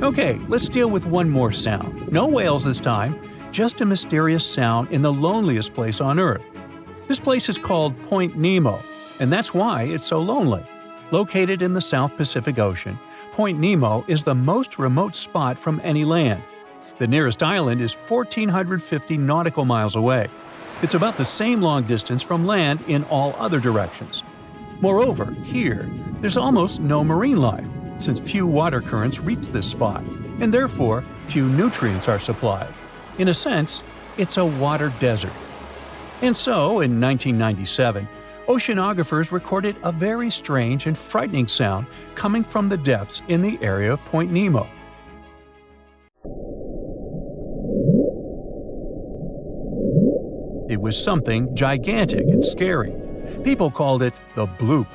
Okay, let's deal with one more sound. No whales this time, just a mysterious sound in the loneliest place on Earth. This place is called Point Nemo, and that's why it's so lonely. Located in the South Pacific Ocean, Point Nemo is the most remote spot from any land. The nearest island is 1,450 nautical miles away. It's about the same long distance from land in all other directions. Moreover, here, there's almost no marine life, since few water currents reach this spot, and therefore few nutrients are supplied. In a sense, it's a water desert. And so, in 1997, oceanographers recorded a very strange and frightening sound coming from the depths in the area of Point Nemo. It was something gigantic and scary. People called it the bloop.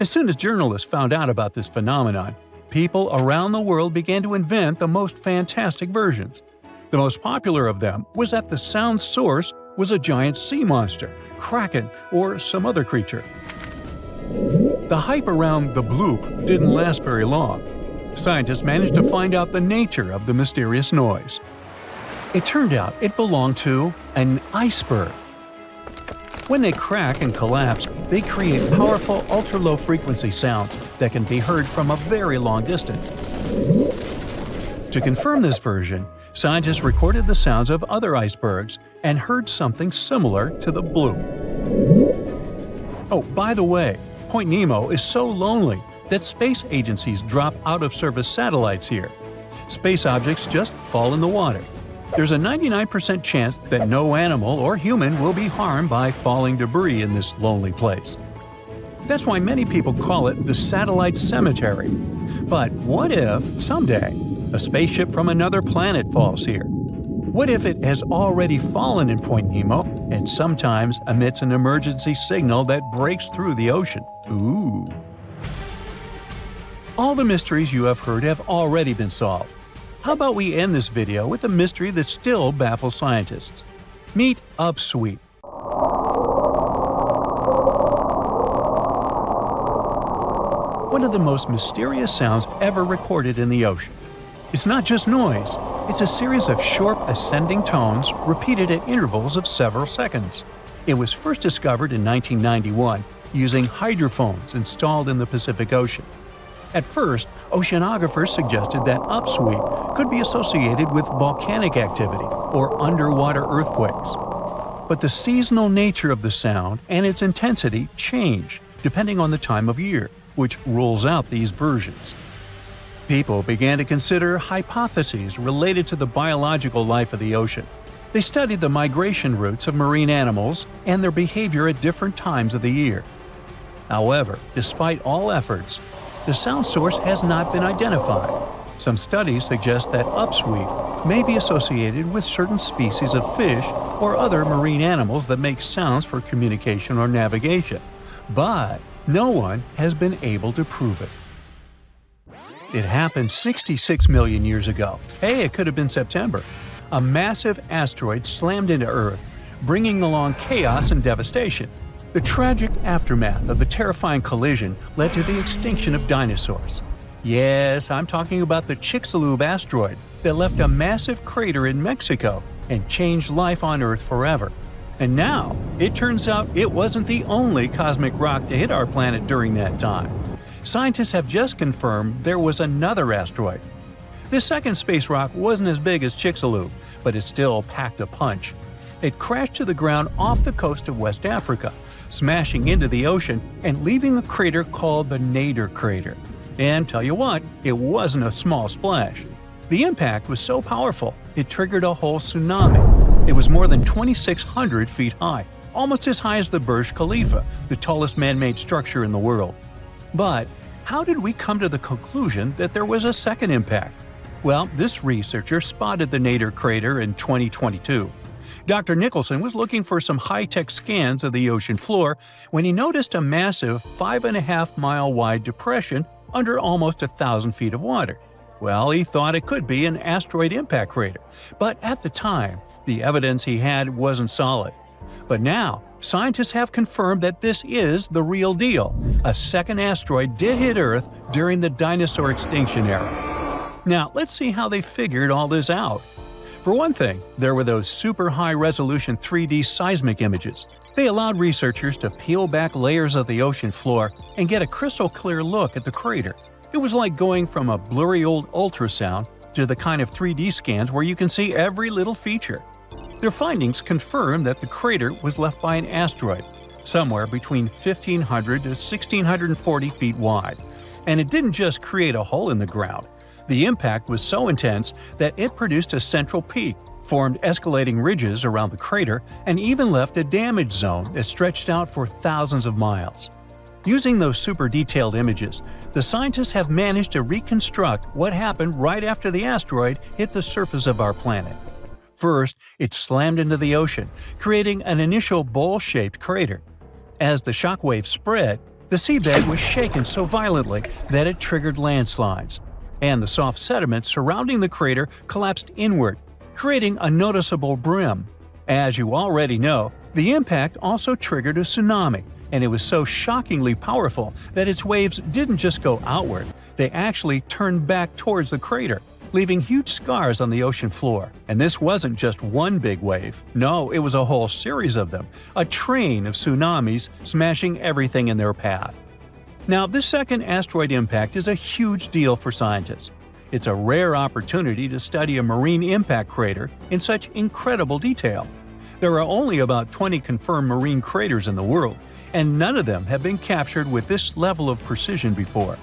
As soon as journalists found out about this phenomenon, people around the world began to invent the most fantastic versions. The most popular of them was that the sound source was a giant sea monster, kraken, or some other creature. The hype around the bloop didn't last very long. Scientists managed to find out the nature of the mysterious noise. It turned out it belonged to an iceberg. When they crack and collapse, they create powerful ultra-low frequency sounds that can be heard from a very long distance. To confirm this version, scientists recorded the sounds of other icebergs and heard something similar to the bloop. Oh, by the way, Point Nemo is so lonely that space agencies drop out-of-service satellites here. Space objects just fall in the water. There's a 99% chance that no animal or human will be harmed by falling debris in this lonely place. That's why many people call it the satellite cemetery. But what if, someday, a spaceship from another planet falls here? What if it has already fallen in Point Nemo and sometimes emits an emergency signal that breaks through the ocean? Ooh. All the mysteries you have heard have already been solved. How about we end this video with a mystery that still baffles scientists? Meet upsweep. One of the most mysterious sounds ever recorded in the ocean. It's not just noise, it's a series of short ascending tones repeated at intervals of several seconds. It was first discovered in 1991 using hydrophones installed in the Pacific Ocean. At first, oceanographers suggested that upsweep could be associated with volcanic activity or underwater earthquakes. But the seasonal nature of the sound and its intensity change depending on the time of year, which rules out these versions. People began to consider hypotheses related to the biological life of the ocean. They studied the migration routes of marine animals and their behavior at different times of the year. However, despite all efforts, the sound source has not been identified. Some studies suggest that upsweep may be associated with certain species of fish or other marine animals that make sounds for communication or navigation, but no one has been able to prove it. It happened 66 million years ago. Hey, it could have been September. A massive asteroid slammed into Earth, bringing along chaos and devastation. The tragic aftermath of the terrifying collision led to the extinction of dinosaurs. Yes, I'm talking about the Chicxulub asteroid that left a massive crater in Mexico and changed life on Earth forever. And now, it turns out it wasn't the only cosmic rock to hit our planet during that time. Scientists have just confirmed there was another asteroid. This second space rock wasn't as big as Chicxulub, but it still packed a punch. It crashed to the ground off the coast of West Africa, smashing into the ocean and leaving a crater called the Nader crater. And tell you what, it wasn't a small splash. The impact was so powerful, it triggered a whole tsunami. It was more than 2,600 feet high, almost as high as the Burj Khalifa, the tallest man-made structure in the world. But how did we come to the conclusion that there was a second impact? Well, this researcher spotted the Nader crater in 2022. Dr. Nicholson was looking for some high-tech scans of the ocean floor when he noticed a massive 5.5-mile-wide depression under almost 1,000 feet of water. Well, he thought it could be an asteroid impact crater, but at the time, the evidence he had wasn't solid. But now, scientists have confirmed that this is the real deal. A second asteroid did hit Earth during the dinosaur extinction era. Now, let's see how they figured all this out. For one thing, there were those super high-resolution 3D seismic images. They allowed researchers to peel back layers of the ocean floor and get a crystal-clear look at the crater. It was like going from a blurry old ultrasound to the kind of 3D scans where you can see every little feature. Their findings confirm that the crater was left by an asteroid, somewhere between 1,500 to 1,640 feet wide. And it didn't just create a hole in the ground. The impact was so intense that it produced a central peak, formed escalating ridges around the crater, and even left a damage zone that stretched out for thousands of miles. Using those super detailed images, the scientists have managed to reconstruct what happened right after the asteroid hit the surface of our planet. First, it slammed into the ocean, creating an initial bowl-shaped crater. As the shockwave spread, the seabed was shaken so violently that it triggered landslides, and the soft sediment surrounding the crater collapsed inward, creating a noticeable brim. As you already know, the impact also triggered a tsunami, and it was so shockingly powerful that its waves didn't just go outward, they actually turned back towards the crater, leaving huge scars on the ocean floor. And this wasn't just one big wave. No, it was a whole series of them, a train of tsunamis smashing everything in their path. Now, this second asteroid impact is a huge deal for scientists. It's a rare opportunity to study a marine impact crater in such incredible detail. There are only about 20 confirmed marine craters in the world, and none of them have been captured with this level of precision before.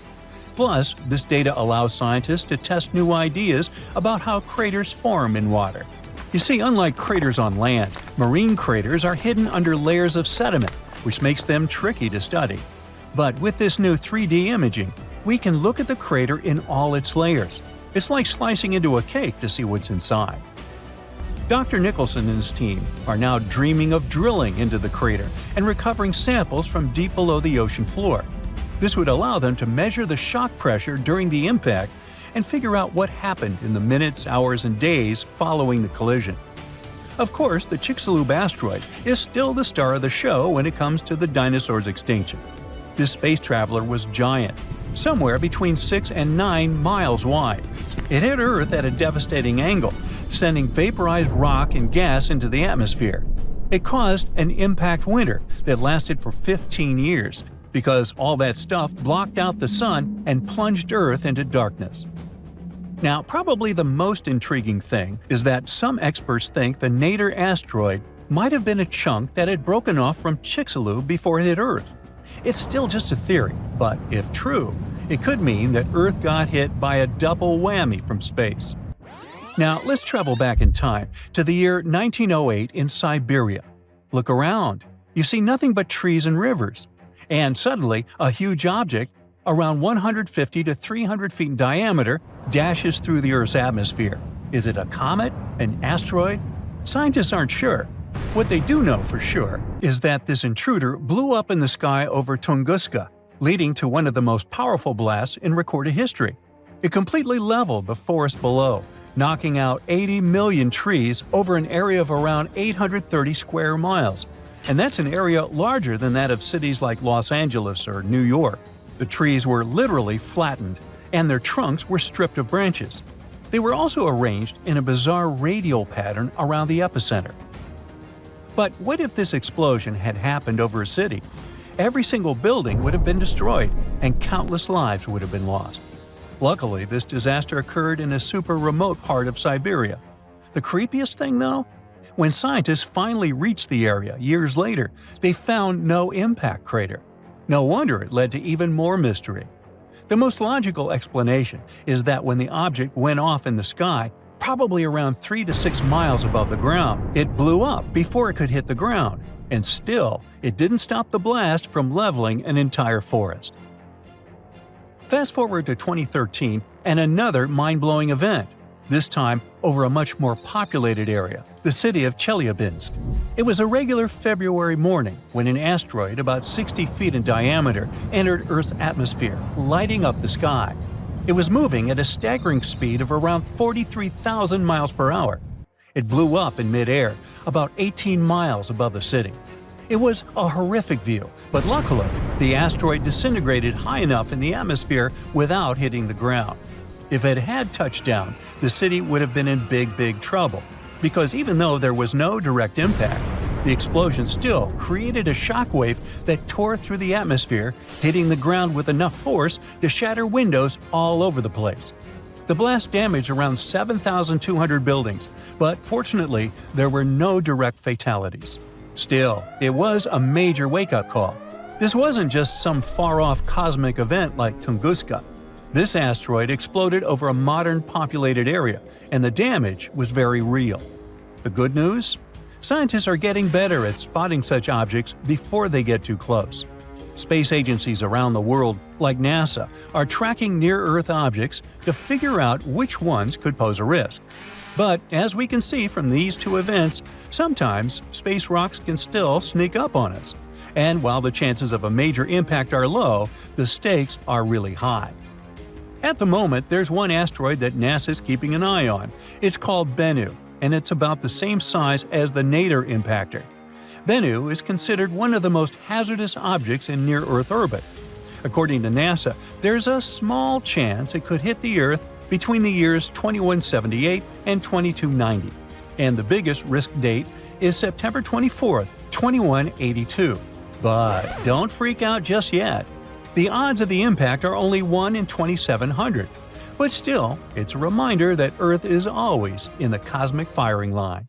Plus, this data allows scientists to test new ideas about how craters form in water. You see, unlike craters on land, marine craters are hidden under layers of sediment, which makes them tricky to study. But with this new 3D imaging, we can look at the crater in all its layers. It's like slicing into a cake to see what's inside. Dr. Nicholson and his team are now dreaming of drilling into the crater and recovering samples from deep below the ocean floor. This would allow them to measure the shock pressure during the impact and figure out what happened in the minutes, hours, and days following the collision. Of course, the Chicxulub asteroid is still the star of the show when it comes to the dinosaurs' extinction. This space traveler was giant, somewhere between 6 and 9 miles wide. It hit Earth at a devastating angle, sending vaporized rock and gas into the atmosphere. It caused an impact winter that lasted for 15 years, because all that stuff blocked out the sun and plunged Earth into darkness. Now, probably the most intriguing thing is that some experts think the Nader asteroid might have been a chunk that had broken off from Chicxulub before it hit Earth. It's still just a theory, but if true, it could mean that Earth got hit by a double whammy from space. Now, let's travel back in time to the year 1908 in Siberia. Look around. You see nothing but trees and rivers. And suddenly, a huge object, around 150 to 300 feet in diameter, dashes through the Earth's atmosphere. Is it a comet? An asteroid? Scientists aren't sure. What they do know for sure is that this intruder blew up in the sky over Tunguska, leading to one of the most powerful blasts in recorded history. It completely leveled the forest below, knocking out 80 million trees over an area of around 830 square miles. And that's an area larger than that of cities like Los Angeles or New York. The trees were literally flattened, and their trunks were stripped of branches. They were also arranged in a bizarre radial pattern around the epicenter. But what if this explosion had happened over a city? Every single building would have been destroyed, and countless lives would have been lost. Luckily, this disaster occurred in a super remote part of Siberia. The creepiest thing, though? When scientists finally reached the area years later, they found no impact crater. No wonder it led to even more mystery. The most logical explanation is that when the object went off in the sky, probably around 3 to 6 miles above the ground, it blew up before it could hit the ground, and still, it didn't stop the blast from leveling an entire forest. Fast forward to 2013 and another mind-blowing event, this time over a much more populated area, the city of Chelyabinsk. It was a regular February morning when an asteroid about 60 feet in diameter entered Earth's atmosphere, lighting up the sky. It was moving at a staggering speed of around 43,000 miles per hour. It blew up in midair, about 18 miles above the city. It was a horrific view, but luckily, the asteroid disintegrated high enough in the atmosphere without hitting the ground. If it had touched down, the city would have been in big trouble, because even though there was no direct impact, the explosion still created a shockwave that tore through the atmosphere, hitting the ground with enough force to shatter windows all over the place. The blast damaged around 7,200 buildings, but fortunately, there were no direct fatalities. Still, it was a major wake-up call. This wasn't just some far-off cosmic event like Tunguska. This asteroid exploded over a modern populated area, and the damage was very real. The good news? Scientists are getting better at spotting such objects before they get too close. Space agencies around the world, like NASA, are tracking near-Earth objects to figure out which ones could pose a risk. But as we can see from these two events, sometimes space rocks can still sneak up on us. And while the chances of a major impact are low, the stakes are really high. At the moment, there's one asteroid that NASA's keeping an eye on. It's called Bennu, and it's about the same size as the Nader impactor. Bennu is considered one of the most hazardous objects in near-Earth orbit. According to NASA, there's a small chance it could hit the Earth between the years 2178 and 2290, and the biggest risk date is September 24, 2182. But don't freak out just yet. The odds of the impact are only 1 in 2,700. But still, it's a reminder that Earth is always in the cosmic firing line.